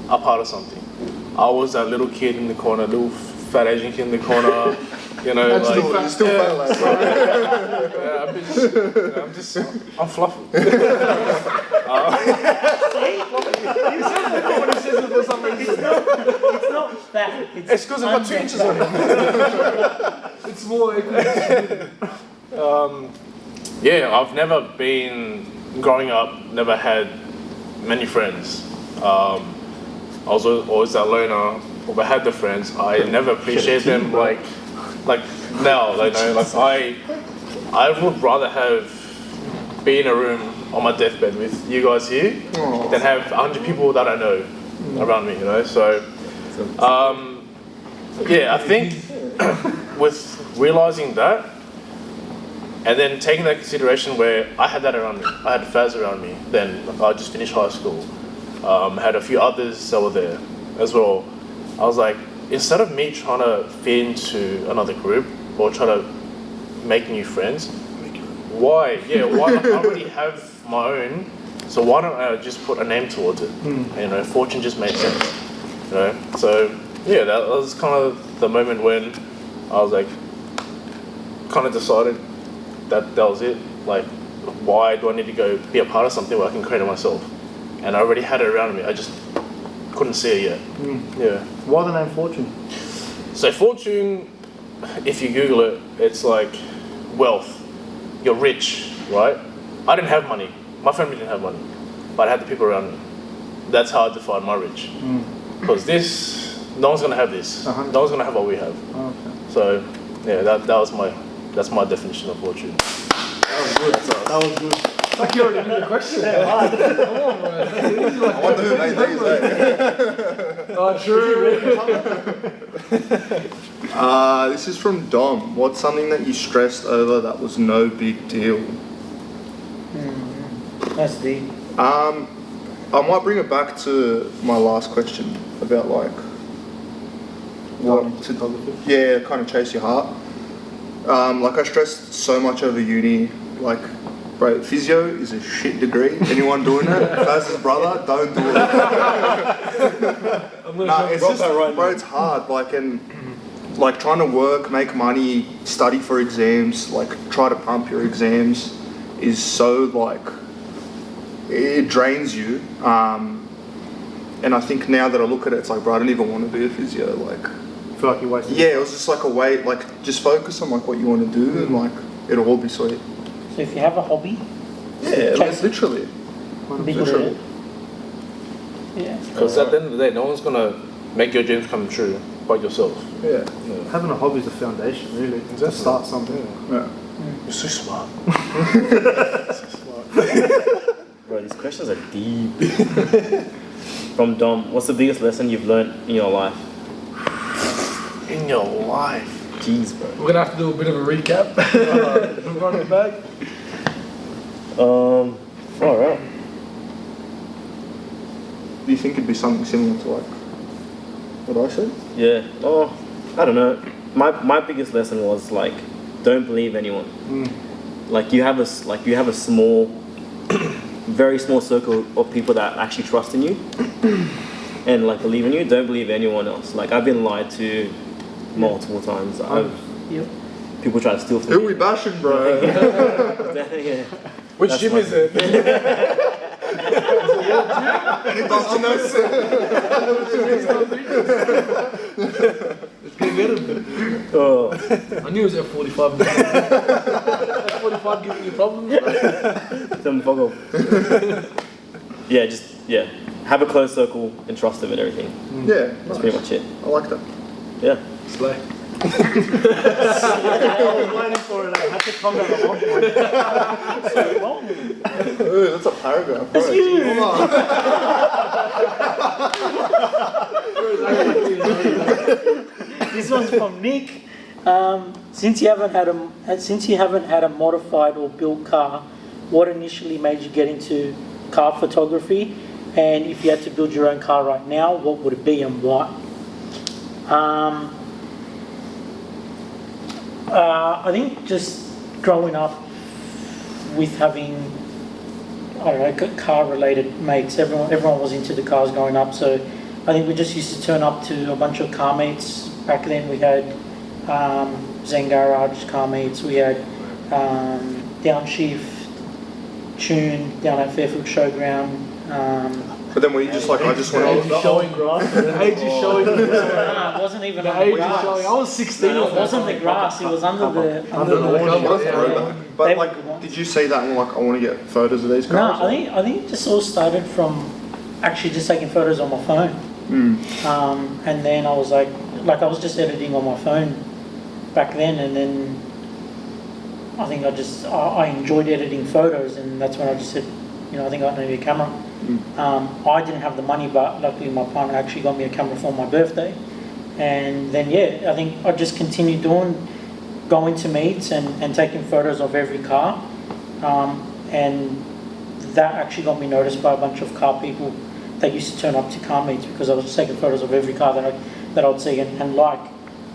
a part of something. I was that little kid in the corner, little fat Asian kid in the corner, you know, like... Still fat, like, Yeah, I'm fluffy. It's not fat. It's because I've got 2 inches on it. It's more. Yeah, I've never been, growing up, never had many friends. I was always that loner. If I had the friends, I never appreciate them like now. Like, you know, like I would rather have be in a room on my deathbed with you guys here than have 100 people that I know around me. You know, so yeah, I think with realizing that. And then taking that consideration where I had that around me, I had Faz around me, then I just finished high school, had a few others that were there as well. I was like, instead of me trying to fit into another group or try to make new friends, why not? I already have my own, so why don't I just put a name towards it? You know, Fortune just made sense. You know, so yeah, that was kind of the moment when I was like, kind of decided that was it. Like, why do I need to go be a part of something where I can create it myself? And I already had it around me. I just couldn't see it yet. Yeah. Why the name Fortune? So Fortune, if you Google it, it's like wealth. You're rich, right? I didn't have money. My family didn't have money, but I had the people around me. That's how I define my rich. Because no one's gonna have this. No one's gonna have what we have. So yeah, that's my definition of fortune. That was good. Like you already knew the question. Come on, bro. I wonder who made these, eh? Oh, true. This is from Dom. What's something that you stressed over that was no big deal? That's deep. I might bring it back to my last question about like what to, yeah, kind of chase your heart. Like I stressed so much over uni, like, bro, physio is a shit degree. Anyone doing it? Faz's brother, don't do it. Nah, it's just, bro, it's hard. Like, and like trying to work, make money, study for exams, like try to pump your exams is so like, it drains you. And I think now that I look at it, it's like, bro, I don't even want to be a physio. Like, I feel like you're wasting. yeah, it was just like a way, like just focus on like what you want to do, and like it'll all be sweet. So if you have a hobby, Yeah, like, chase literally. be good at it. Yeah. Because at the end of the day, no one's gonna make your dreams come true but yourself. Yeah. Having a hobby is a foundation, really. To start something. Yeah. You're so smart. Bro, these questions are deep. From Dom, what's the biggest lesson you've learned in your life? In your life. Jeez, bro. We're gonna have to do a bit of a recap. Run it back. Alright. Do you think it'd be something similar to like what I said? Yeah. Oh, I don't know. My biggest lesson was like, don't believe anyone. Like you have a small, very small circle of people that actually trust in you and like believe in you. Don't believe anyone else. Like I've been lied to multiple times. Yep. People try to steal from Who me. we bashing, bro? Yeah. Which That's gym my- is it? Let's go get him. Oh, I knew it was at 45 minutes. At 45 giving you problems. some fuck off. Yeah, have a close circle and trust them and everything. Yeah, That's pretty much it. I like that. Yeah. Slay. I was waiting for it. I had to comment on one point. So long. Ooh, that's a paragraph. That's bro. you. This one's from Nick. Since you haven't had a modified or built car, what initially made you get into car photography? And if you had to build your own car right now, what would it be and why? I think just growing up with having, I don't know, car-related mates. Everyone was into the cars growing up, so I think we just used to turn up to a bunch of car mates. Back then we had Zen Garage car mates. We had Downshift, Tune down at Fairfield Showground. But then were you just like, I just want Age to... is showing, grass. The age is showing. No, it wasn't even The on the age is grass. showing. I was 16. It wasn't the grass, it was under the Under the What a cover. Yeah. throwback. But They like, were the ones. did you see that and like, I want to get photos of these No, cars? I think it just all started from actually just taking photos on my phone. And then I was like I was just editing on my phone back then, and then I think I enjoyed editing photos, and that's when I just said, I think I need a camera. I didn't have the money, but luckily my partner actually got me a camera for my birthday. And then I think I just continued going to meets and taking photos of every car. And that actually got me noticed by a bunch of car people that used to turn up to car meets, because I was just taking photos of every car that I would see and like.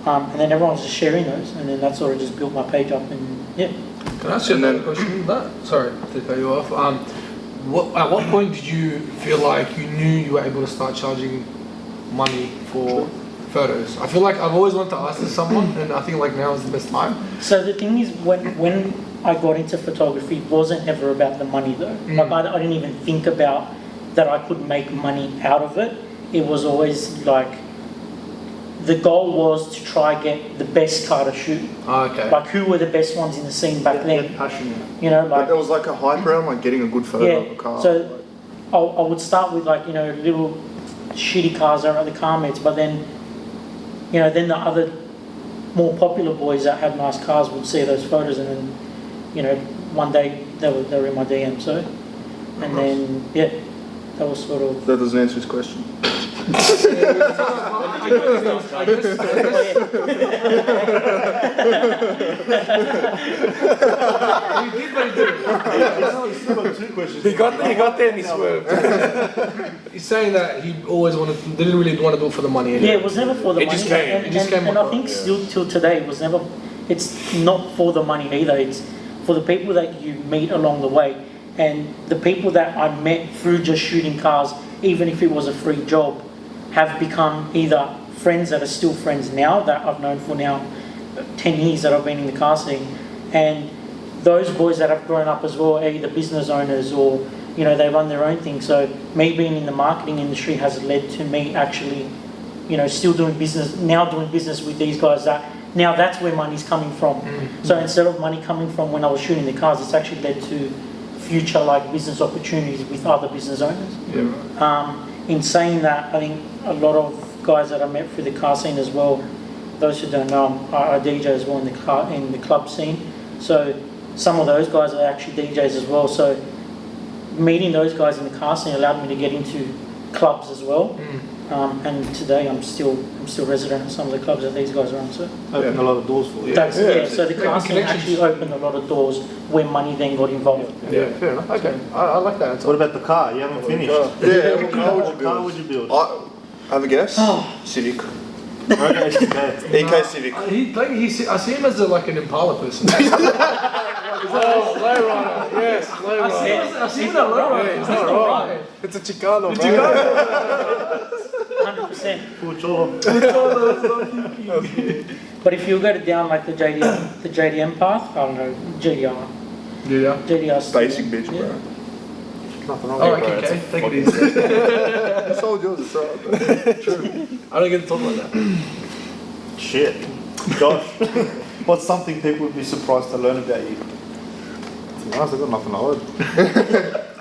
And then everyone was just sharing those, and then that sort of just built my page up, and yeah. Can I ask you another question? Sorry to cut you off. At what point did you feel like you knew you were able to start charging money for photos? I feel like I've always wanted to ask this to someone, and I think like now is the best time. So the thing is, when I got into photography, it wasn't ever about the money though. Like I didn't even think about that I could make money out of it. It was always like, the goal was to try get the best car to shoot. Okay. Like who were the best ones in the scene back then? Passionate. But Like there was like a hype around like getting a good photo of a car. So I would start with like little shitty cars that are at the car meets, but then then the other more popular boys that had nice cars would see those photos, and then one day they were in my DM. So and then that was sort of. That doesn't answer his question. I guess. He did what he did. He's still got two questions. He got there and he swerved. He's saying that he always didn't really want to do it for the money anyway. Yeah, it was never for the It money. just came. And, It just came and I across, think yeah. still till today, it's not for the money either. It's for the people that you meet along the way. And the people that I met through just shooting cars, even if it was a free job, have become either friends that are still friends now, that I've known for now 10 years that I've been in the car scene. And those boys that have grown up as well are either business owners or, they run their own thing. So me being in the marketing industry has led to me actually, still doing business with these guys now that's where money's coming from. So instead of money coming from when I was shooting the cars, it's actually led to future business opportunities with other business owners. In saying that, I think a lot of guys that I met through the car scene as well, those who don't know, I DJ as well in the club scene. So some of those guys are actually DJs as well. So meeting those guys in the car scene allowed me to get into clubs as well. And today I'm still resident at some of the clubs that these guys are on. So Opened a lot of doors for you. so the car scene actually opened a lot of doors where money then got involved. Yeah, fair enough. Okay, I like that answer. What about the car? You haven't finished. Yeah, what car would you What car build? would you build? I have a guess. Civic. Okay. EK Civic. I see him as an Impala person. Low rider. Yes, low rider. I see him as a low rider. Yeah, he's not wrong. It's a Chicano, bro. 100%. Full cholo. But if you go down like the JDM path, I don't know, GDR. Yeah. GDR. Basic bitch, bro. Nothing wrong Oh, with okay, bro, take it easy. I sold yours, it's alright. I don't get to talk about that. it. Shit. Josh, what's something people would be surprised to learn about you? To be honest, I've got nothing to hide.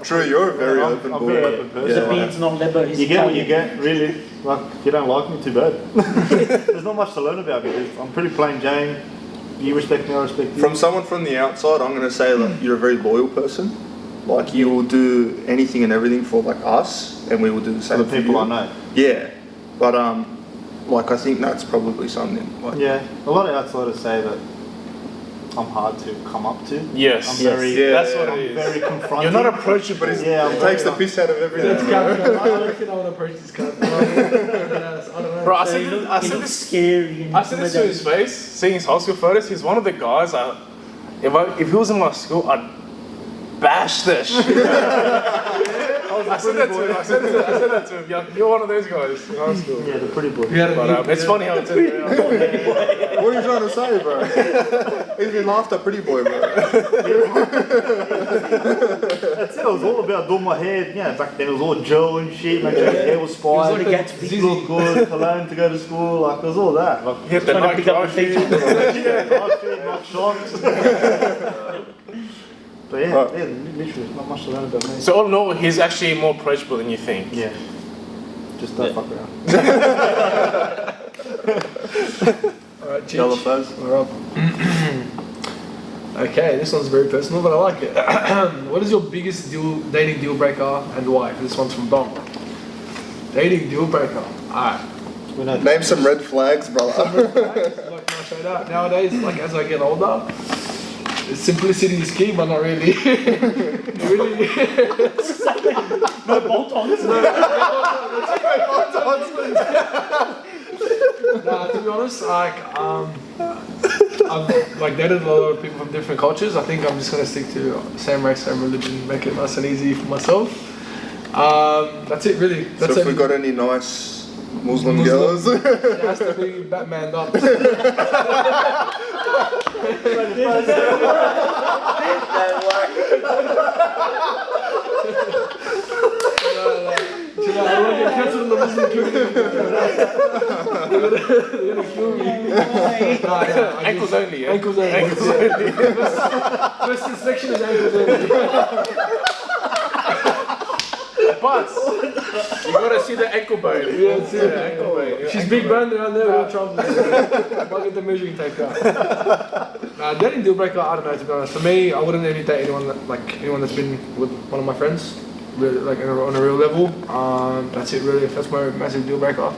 True, you're a very I'm open I'm book. very open person. The beans not leather. He's You get what you Italian. get, really. Like, if you don't like me, too bad. There's not much to learn about me. I'm pretty plain Jane. You respect me, I respect you. From someone from the outside, I'm going to say that you're a very loyal person. Like, you will do anything and everything for, like, us, and we will do the For same the for people you. I know. Yeah. But, like, I think that's probably something. Like, Yeah, a lot of outsiders say that I'm hard to come up to. Yes. I'm very, Yeah. That's what I'm it is. very confronting. You're not approachable, but Yeah, I'm it very, takes the piss out of everything. I reckon I want to approach this cunt. I don't know. Bro, I So said he this, look- I he said looks this, scary and I said this to his face, seeing his high school photos. He's one of the guys if he was in my school, I'd bash that shit. I said that to him. I said that to him. You're one of those guys in high school. yeah, the pretty boy. But it's funny how it turns out. What are you trying to say, bro? He's been laughed at pretty boy, bro. That's it. It was all about doing my hair. You know, back then it was all gel and shit. Make sure your hair was spiked. like Got to You look good. Cologne to go to school. Like it was all that. Like He had the Trying to Nike pick up dry the fit. features. nice fit, nice shots. But yeah, Right. yeah, literally not much to learn about me. So all in all, he's actually more approachable than you think. Yeah, just don't fuck around. Alright, Yellow Chich. fuzz. We're up. Okay, this one's very personal, but I like it. What is your biggest dating deal breaker and why? This one's from Dom. Dating deal breaker. Alright. We know. Name some red flags, brother. Like, can I show that? Nowadays, like as I get older, simplicity is key, but not really. Really. No bolt-ons. Nah, to be honest, like I've like dated a lot of people from different cultures. I think I'm just gonna stick to same race, same religion, make it nice and easy for myself. That's it, really. So That's if it. we got any nice Muslim Muslim. girls, It has to be Batman up. I don't want to get cancelled in the Muslim community. They're gonna kill me. Nah, Ankles only, yeah? Ankles only. Ankles only. First inspection is ankles only. But you gotta see the ankle bone. Yeah, that's it. Ankle bone. She's big band around there, no trouble. Might get the measuring tape out. Dating deal breaker, I don't know, to be honest. For me, I wouldn't really date anyone that's been with one of my friends, really, like on a real level. That's it, really. That's my massive deal breaker.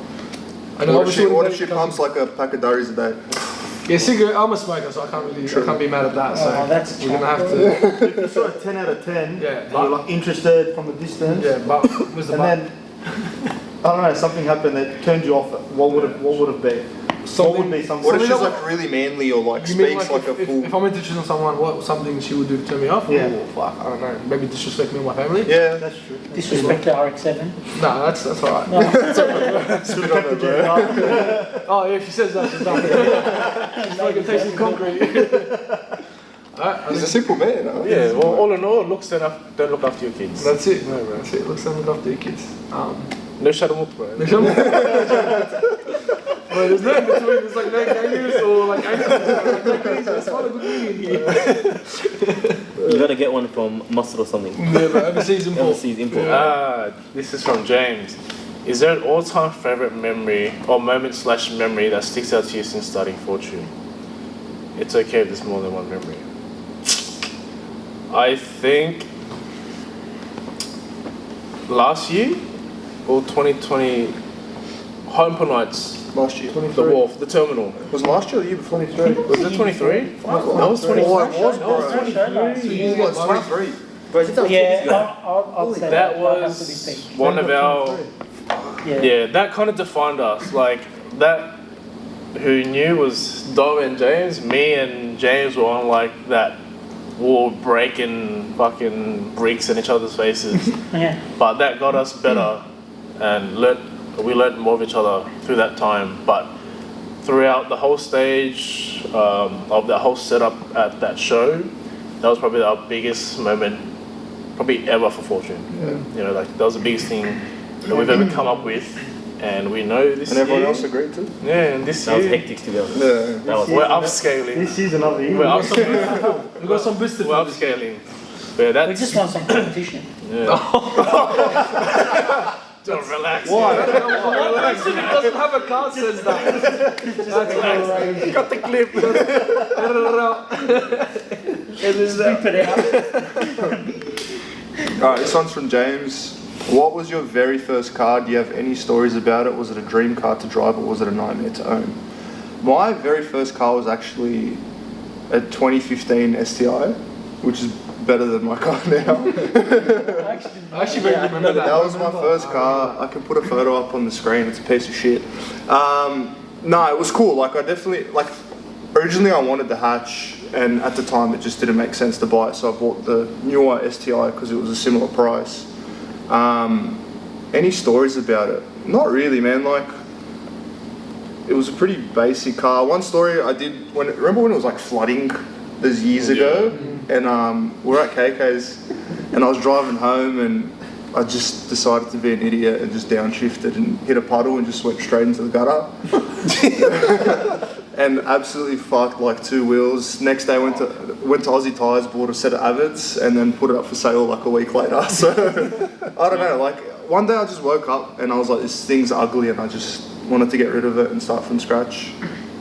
And what obviously if wouldn't she date- pumps like a pack of durries a day? Yeah, cigarette. I'm a smoker, so I can't be mad at that. So Oh, that's we're gonna have to. If you saw a 10 out of 10, Yeah, and you're like interested from a distance, Yeah, but where's the and but? then I don't know, something happened that turned you off. What would it been? What would be something? What if she's Something like really manly or like You mean speaks like like a if, full? if I'm interested in someone, what something she would do to turn me off? Yeah. Oh, fuck, I don't know. Maybe disrespect me and my family? Yeah, That's true. Disrespect the RX-7. Nah, that's alright. No. spit on her, bro. Oh, yeah, if she says that, she's done. She's fucking tasting concrete. Alright, He's a simple man, huh? Yeah, well, all in all, looks don't look after your kids. that's it. No, bro. That's it. Looks like look after your kids. No shadow bro. Bro, there's no in between. There's like no gangus or like angles. It's not a good meaning here. You gotta get one from Mustard or something. Yeah, but overseas import. Overseas import. This is from James. Is there an all-time favorite memory or moment/memory that sticks out to you since starting Fortune? It's okay if there's more than one memory. I think last year or 2020 Home per Nights, Last year. the wharf, the terminal. Was last year or the year before? 23. Was it 23? That was 23. Oh, it was, bro. That was last year. Oh, it's 23. Bro, is it that Yeah, I'll say That I'll have to was be peak. one of our. Yeah. Yeah, that kind of defined us. Like that. Who knew was Dom and James. Me and James were on like that wall breaking fucking bricks in each other's faces. Yeah. But that got us better and we learned more of each other through that time. But throughout the whole stage of the whole setup at that show, that was probably our biggest moment, probably ever for Fortune. Yeah. You know, like that was the biggest thing that we've ever come up with. And we know this And everyone year, else agreed too? yeah, and this That was year, hectic to be honest. Yeah. That was we're upscaling. This is another year. We're upscaling. We've got some booster. We're upscaling. Yeah, We that's just want some competition. Don't relax. One person who doesn't have a car says that. That's crazy. Got the clip. Alright, this one's from James. What was your very first car? Do you have any stories about it? Was it a dream car to drive or was it a nightmare to own? My very first car was actually a 2015 STI, which is better than my car now. I actually really remember that. That was my first car. I can put a photo up on the screen. It's a piece of shit. No, it was cool. Like I definitely originally I wanted the hatch, and at the time it just didn't make sense to buy it, so I bought the newer STI because it was a similar price. Any stories about it? Not really, man. Like it was a pretty basic car. One story I did remember when it was like flooding, those years ago, and we were at KK's, and I was driving home and I just decided to be an idiot and just downshifted and hit a puddle and just went straight into the gutter. And absolutely fucked like two wheels. Next day went to Aussie Tyres, bought a set of Avids and then put it up for sale like a week later. So I don't know, like one day I just woke up and I was like, this thing's ugly and I just wanted to get rid of it and start from scratch.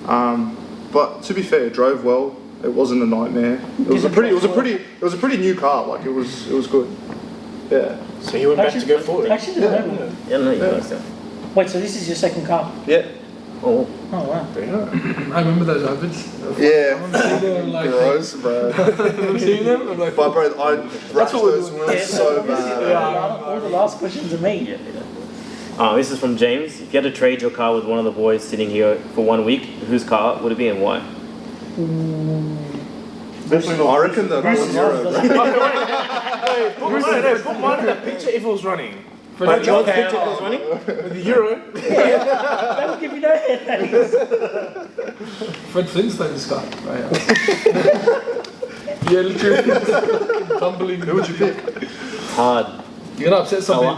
But to be fair, it drove well. It wasn't a nightmare. It was a pretty new car. Like it was good. Yeah. So you went back to go for it? Actually, no. Yeah, no, you guys. Wait, so this is your second car? Yeah. Oh, Oh, wow. I remember those Avids. Yeah. I've seen them like. Gross, bro. I've seen them. I'm like, But bro, I thrashed those wheels so bad. All the last questions are me. This is from James. If you had to trade your car with one of the boys sitting here for 1 week, whose car would it be and why? I reckon the Euro. Put mine in the picture if it was running. But John's picture was running? With the Euro. That will give you no headaches. Fred Flintstone's car. Right. Yeah, literally. Tumbling. Who would you pick? Hard. You're gonna upset some people.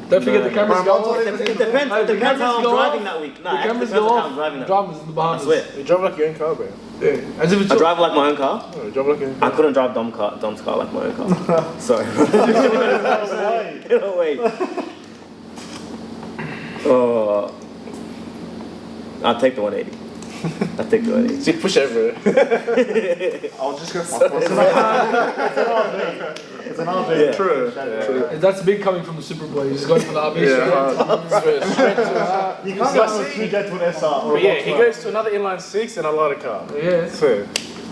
Don't forget the cameras go off. It depends how I'm driving that week. No, The it cameras depends go on how I'm off. driving that week. Drivers in the I Bahamas. swear. You drive like your own car, bro. Yeah. As if it's I drive like my own car. Oh, you drive like your own I car. couldn't drive Dom's car like my own car. Sorry. No way. Oh, I'll take the 180. I'll take the 180. See, push over. I'll just go fuck myself. It's an RV. Yeah. True. That's big coming from the Super Bowl. You're just going for the RB. You can't go from a 2-jet to an SR. Or But yeah, he goes to another inline 6 and I like a car. Yeah. So,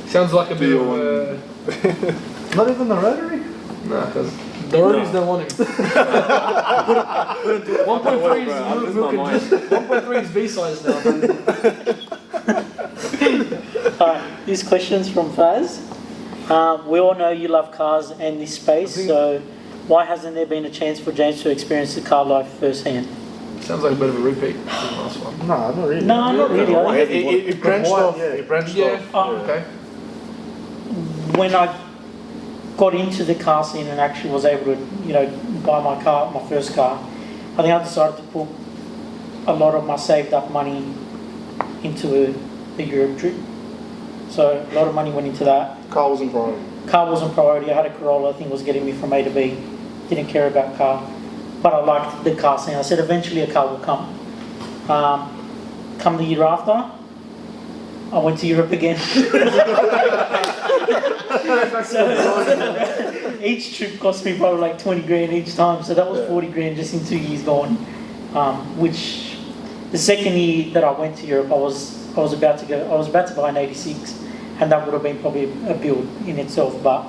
Sounds like a bit of Not even the rotary? nah, because the roadies don't want him. 1.3 is milk 1.3 is V-size now. Alright, these questions from Faz. We all know you love cars and this space, so why hasn't there been a chance for James to experience the car life firsthand? Sounds like a bit of a repeat. The last one. No, not really. No, not really. I think it branched off. Yeah. It branched Yeah. off. Okay. when I got into the car scene and actually was able to, buy my first car, I think I decided to put a lot of my saved up money into a Europe trip. So a lot of money went into that. Car wasn't priority. Car wasn't priority. I had a Corolla. I think it was getting me from A to B. Didn't care about car, but I liked the car scene. I said eventually a car will come. Come the year after, I went to Europe again. So each trip cost me probably like 20 grand each time. So that was 40 grand just in 2 years gone. Which the second year that I went to Europe, I was about to buy an 86, and that would have been probably a build in itself. But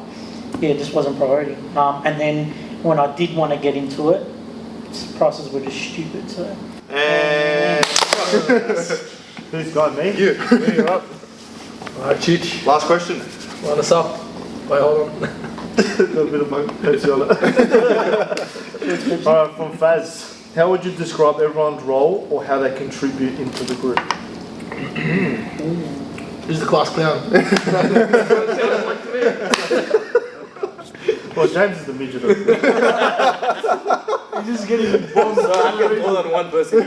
yeah, it just wasn't priority. And then when I did want to get into it, prices were just stupid. So. And Who's got me? you. You're up. Alright, Chich. Last question. Line us up. Wait, hold on. A bit of my Pepsi on it. Alright, from Faz. How would you describe everyone's role or how they contribute into the group? Who's the class clown? Well, James is the midget of the group. He's just getting bombed. So I can more than one person.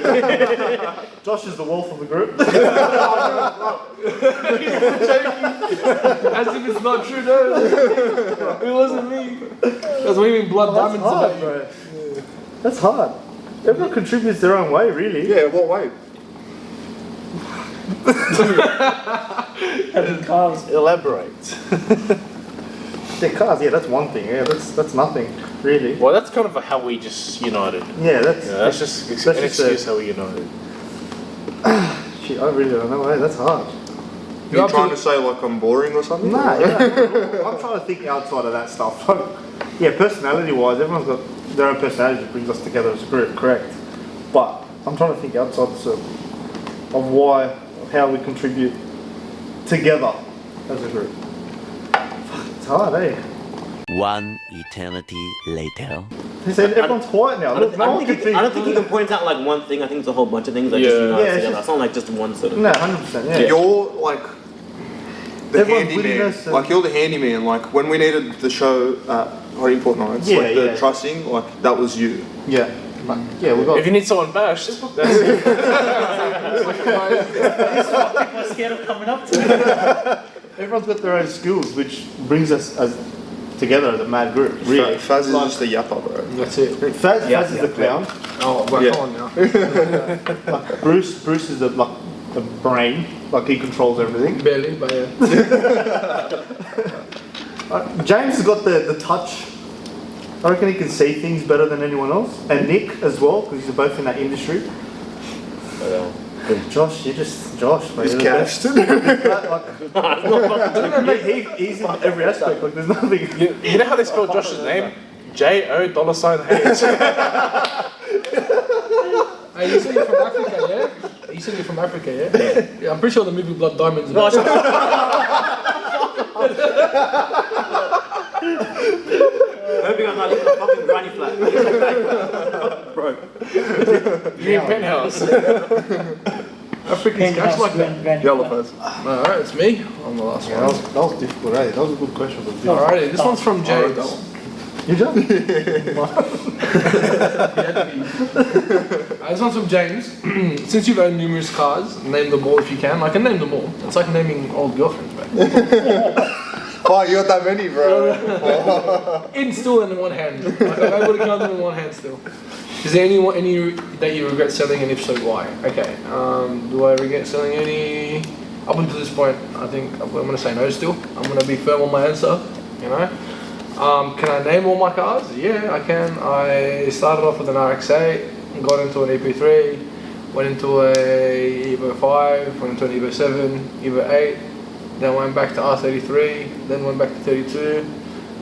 Josh is the wolf of the group. As if it's not true, no. It wasn't me. That's waving blood diamonds hard, about you. bro. That's hard. Everyone contributes their own way, really. Yeah, what way? Having cars. Elaborate. Their cars, yeah, that's one thing. Yeah, that's nothing, really. Well, that's kind of how we just united. Yeah, that's Just that's an just excuse how we united. shit. I really don't know. Hey, that's hard. You're trying to say like I'm boring or something? Nah, yeah. I'm trying to think outside of that stuff. Yeah, personality-wise, everyone's got their own personality that brings us together as a group, correct? But I'm trying to think outside the circle of how we contribute together as a group. Fuck, it's hard, eh? One eternity later. He said everyone's quiet now. Look, no one can think. I don't think you can point out like one thing. I think it's a whole bunch of things that just unite Yeah, it's together. just- It's not like just one sort of. No, 100%. Yeah. You're like the Everyone's handyman. wittiness and- Like you're the handyman. Like when we needed the show at Hardyport Nights, Yeah, like the yeah. trussing, like that was you. Yeah. But, yeah, we got. If you need someone bashed, that's it. I'm scared of coming up to it. Everyone's got their own skills, which brings us as together as a mad group. Really. Faz is just a yapper, bro. That's it. Faz is the clown. Oh, well, Yeah. come on now. Like Bruce is the brain. Like he controls everything. Barely, but yeah. James has got the touch. I reckon he can see things better than anyone else. And Nick as well, because they're both in that industry. Josh, Josh, mate. He's you're the cashed. best. He's in every aspect. Like there's nothing. You know how they spell Josh's name? J-O$H. Hey, you said you're from Africa, yeah? You said you're from Africa, yeah? Yeah, I'm pretty sure the movie Blood Diamonds. No, shut up. Hoping I'm not living in a fucking granny flat. Bro. You in penthouse. Africans catch like that. Yellow Faz. Alright, it's me. I'm the last Yeah, one. that was difficult, eh? That was a good question. But difficult. Alrighty, this one's from James. You done? This one's from James. Since you've owned numerous cars, name them all if you can. I can name them all. It's like naming old girlfriends, man. Oh, you got that many, bro. Still in one hand. Like, I'm able to count them in one hand still. Is there any that you regret selling, and if so, why? Okay. Do I regret selling any? Up until this point, I think I'm going to say no still. I'm going to be firm on my answer, you know. Can I name all my cars? Yeah, I can. I started off with an RX-8, got into an EP3, went into a Evo 5, went into an Evo 7, Evo 8, then went back to R33, then went back to 32,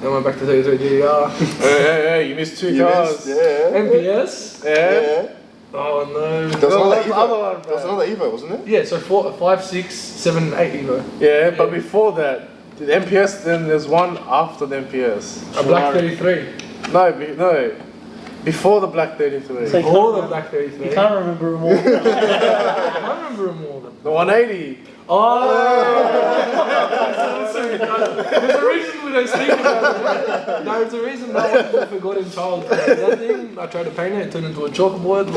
then went back to 33 GDR. Hey, you missed two cars. Yeah. MPS? Yeah. Oh no. There was another Evo. other one, There was bro. another Evo, wasn't it? Yeah, so 4, 5, 6, 7, 8 Evo. Yeah, but before that, the MPS, then there's one after the MPS. A black 33. No, before the black 33. So you Or can't, the black 33. you can't remember them all. I remember them all. The 180. Oh! There's a reason we don't speak about it. No, there's a reason that one forgot in childhood. That thing, I tried to paint it, it turned into a chalkboard.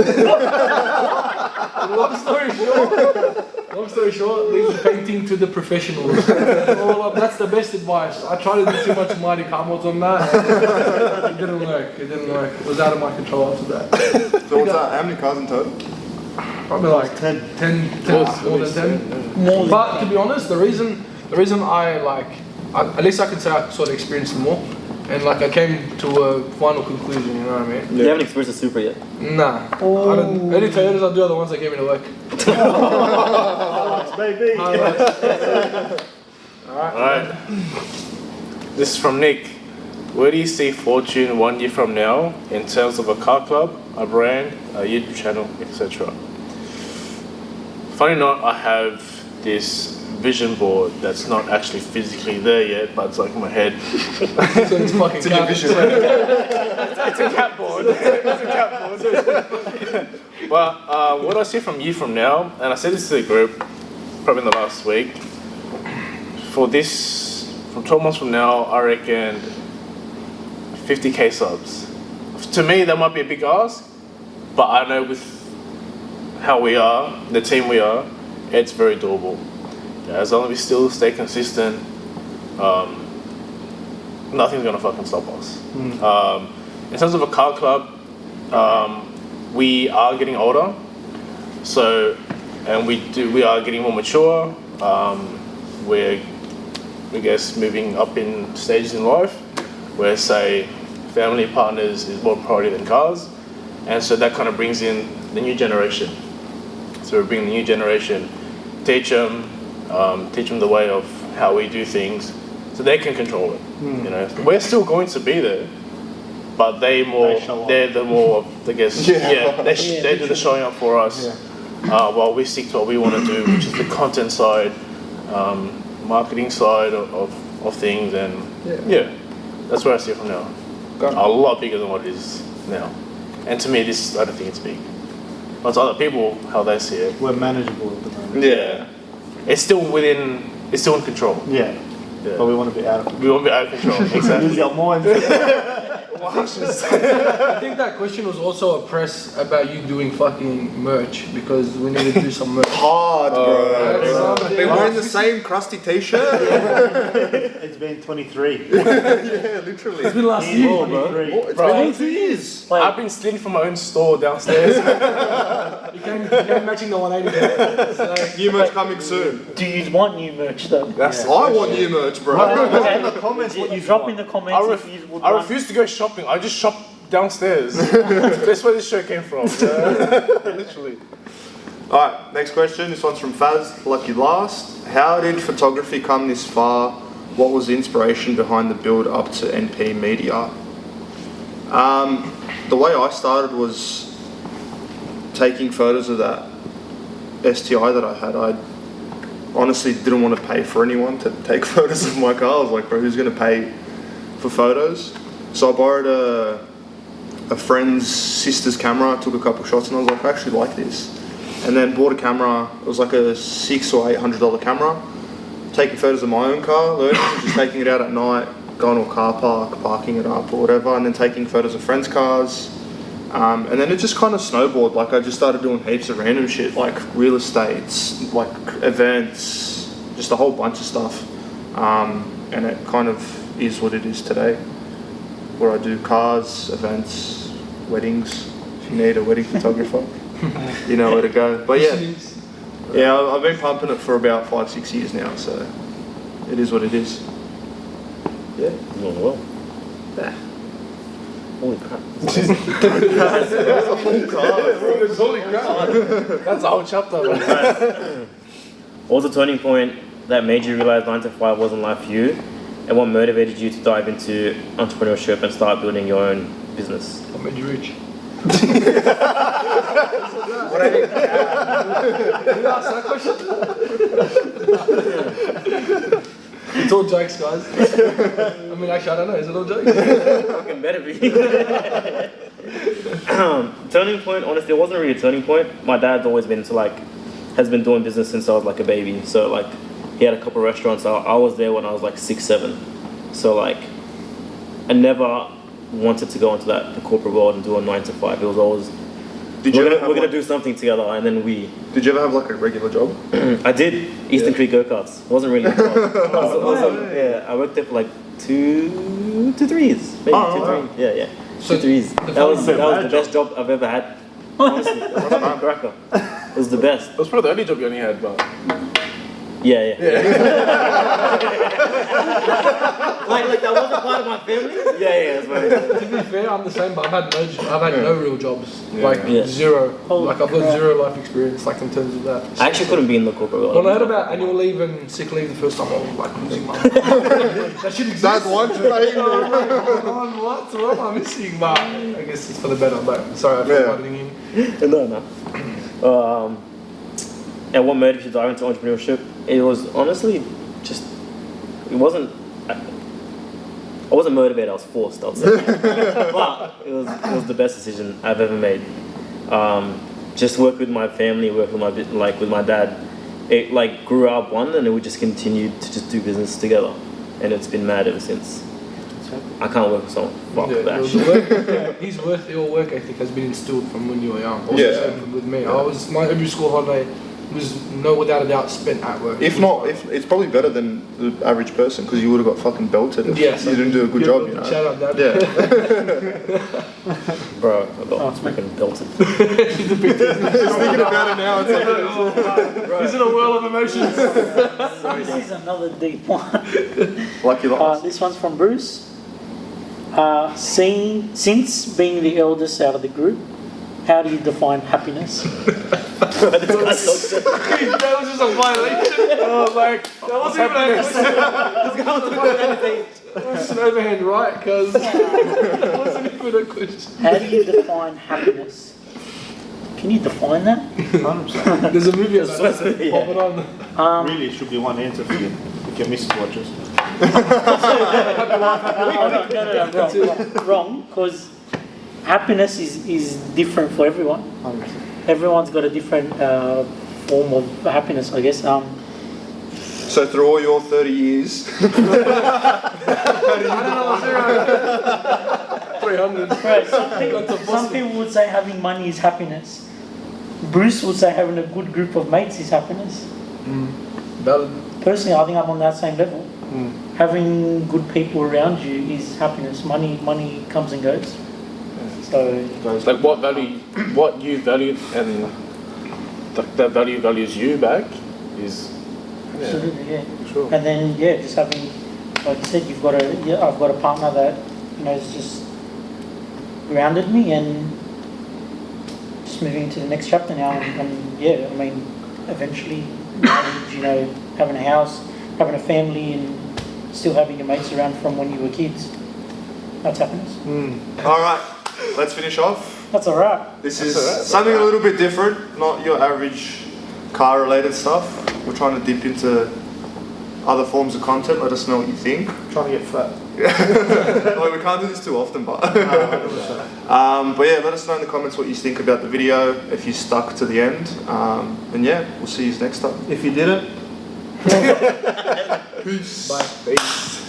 Long story short, leave the painting to the professionals. Well, that's the best advice. I tried to do too much mighty cartwheels on that. It didn't work. It was out of my control after that. So what's that? How many cars in total? Probably like 10 more than 10. But to be honest, the reason I at least I can say I sort of experienced them all. And like I came to a final conclusion, you know what I mean? You haven't experienced a Supra yet. Nah. I don't, any Toyotas I do are the ones that gave me to work. Baby. Alright. This is from Nick. Where do you see Fortune 1 year from now in terms of a car club, a brand, a YouTube channel, etc.? Funny enough, I have this vision board that's not actually physically there yet, but it's like in my head. So it's fucking It's a cat board. It's a cat board. Well, what I see from you from now, and I said this to the group probably in the last week, from 12 months from now, I reckon 50k subs. To me, that might be a big ask, but I know with how we are, the team we are, it's very doable. Yeah, as long as we still stay consistent, nothing's gonna fucking stop us. In terms of a car club, we are getting older, so and we are getting more mature. We're, I guess, moving up in stages in life, where say family partners is more priority than cars, and so that kind of brings in the new generation. So we're bringing the new generation, teach them the way of how we do things, so they can control it. You know, we're still going to be there, but they're the more, I guess, they do the showing up for us, while we stick to what we want to do, which is the content side, marketing side of things, and that's where I see it from now. A lot bigger than what it is now, and to me, I don't think it's big. But to other people, how they see it, We're manageable at the moment. yeah, it's still in control. Yeah. But we want to be out of We won't be out of control. Exactly. Lose our minds. I think that question was also a press about you doing fucking merch because we need to do some merch. Hard, bro. That's They're wearing the same crusty t-shirt. It's been 23. Yeah, literally. It's been last year, bro. 23. It's been only 2 years. I've been stealing from my own store downstairs. You came matching the 180. So, New merch coming soon. Do you want new merch though? I want new merch, bro. Okay. In the comments what you Drop want. in the comments if you would I want. refuse to go shopping. I just shop downstairs. That's where this shirt came from. Literally. Alright, next question. This one's from Faz, lucky last. How did photography come this far? What was the inspiration behind the build up to NP Media? The way I started was taking photos of that STI that I had. I honestly didn't want to pay for anyone to take photos of my car. I was like, bro, who's going to pay for photos? So I borrowed a friend's sister's camera, took a couple shots, and I was like, I actually like this. And then bought a camera. It was like a $600 or $800 camera. Taking photos of my own car, learning, just taking it out at night, going to a car park, parking it up or whatever, and then taking photos of friends' cars. And then it just kind of snowballed. Like I just started doing heaps of random shit, like real estates, like events, just a whole bunch of stuff. And it kind of is what it is today, where I do cars, events, weddings. If you need a wedding photographer, you know where to go. But yeah, I've been pumping it for about 5-6 years now, so it is what it is. Yeah. Doing well. Yeah. Holy crap. That's a whole car. Holy crap. That's a whole chapter. What was the turning point that made you realize 9 to 5 wasn't life for you? And what motivated you to dive into entrepreneurship and start building your own business? what made you rich? It's all jokes, guys. I mean, actually, I don't know. Is it all jokes? Fucking better be. Turning point, honestly, it wasn't really a turning point. My dad's always been has been doing business since I was like a baby. So like, he had a couple of restaurants. I was there when I was like 6, 7. So like, I never wanted to go into the corporate world and do a 9 to 5. It was always, we're gonna do something together, and then we. Did you ever have like a regular job? I did Eastern Creek go-karts. It wasn't really a job. Yeah, I worked there for like 2 to 3 years, maybe 2, 3. Yeah. So 2 3 years. That was the best job I've ever had. Honestly, it was a cracker. It was the best. It was probably the only job you only had, but Yeah. like that wasn't part of my family. Yeah, that's right. To be fair, I'm the same, but I've had no real jobs. Yeah. Zero. Like I've got zero life experience, like in terms of that. I actually couldn't be in the corporate world. When I heard about annual leave and sick leave the first time, I was like losing my mind. That shit exists. That's one thing. What am I missing? But I guess it's for the better. But sorry, I forgot butting in. No. And what motivated you to dive into entrepreneurship? It was honestly just, it wasn't, I wasn't motivated, I was forced, I would say. But it was the best decision I've ever made. Just work with my family, work with my dad. It like grew up one, and then we just continued to just do business together. And it's been mad ever since. I can't work with someone. Fuck Yeah, that the shit. your work ethic has been instilled from when you were young. Also Yeah. same with me. My every school holiday was without a doubt spent at work. If not, if it's probably better than the average person because you would have got fucking belted if Yes, you didn't do a good job, you know. Shout out, Dad. Yeah. Bro, I got fucking belted. Just thinking about it now, it's like He's in a whirl of emotions. This is another deep one. lucky last. This one's from Bruce. Since being the eldest out of the group, how do you define happiness? That was just a violation. That wasn't even That was an overhand right, because it wasn't even a question. How do you define happiness? Can you define that? 100%. There's a movie about that. Yeah. Pop it on. Really, it should be one answer for you. If your missus watches. No, wrong, because happiness is different for everyone. 100%. Everyone's got a different form of happiness, I guess. So through all your 30 years, 300. Right, some people would say having money is happiness. Bruce would say having a good group of mates is happiness. Valid. Personally, I think I'm on that same level. Having good people around you is happiness. Money comes and goes. So It's like what you value, and that value values you back is. absolutely, yeah. Sure. And then just having, like you said, I've got a partner that has just grounded me and just moving to the next chapter now. And I mean, eventually, marriage, having a house, having a family, and still having your mates around from when you were kids. That's happiness. all right, let's finish off. That's all right. This is something a little bit different, not your average car-related stuff. We're trying to dip into other forms of content. Let us know what you think. Trying to get fat. Like, we can't do this too often, but but yeah, let us know in the comments what you think about the video, if you stuck to the end, and we'll see you next time. If you didn't, Peace. Bye. Peace.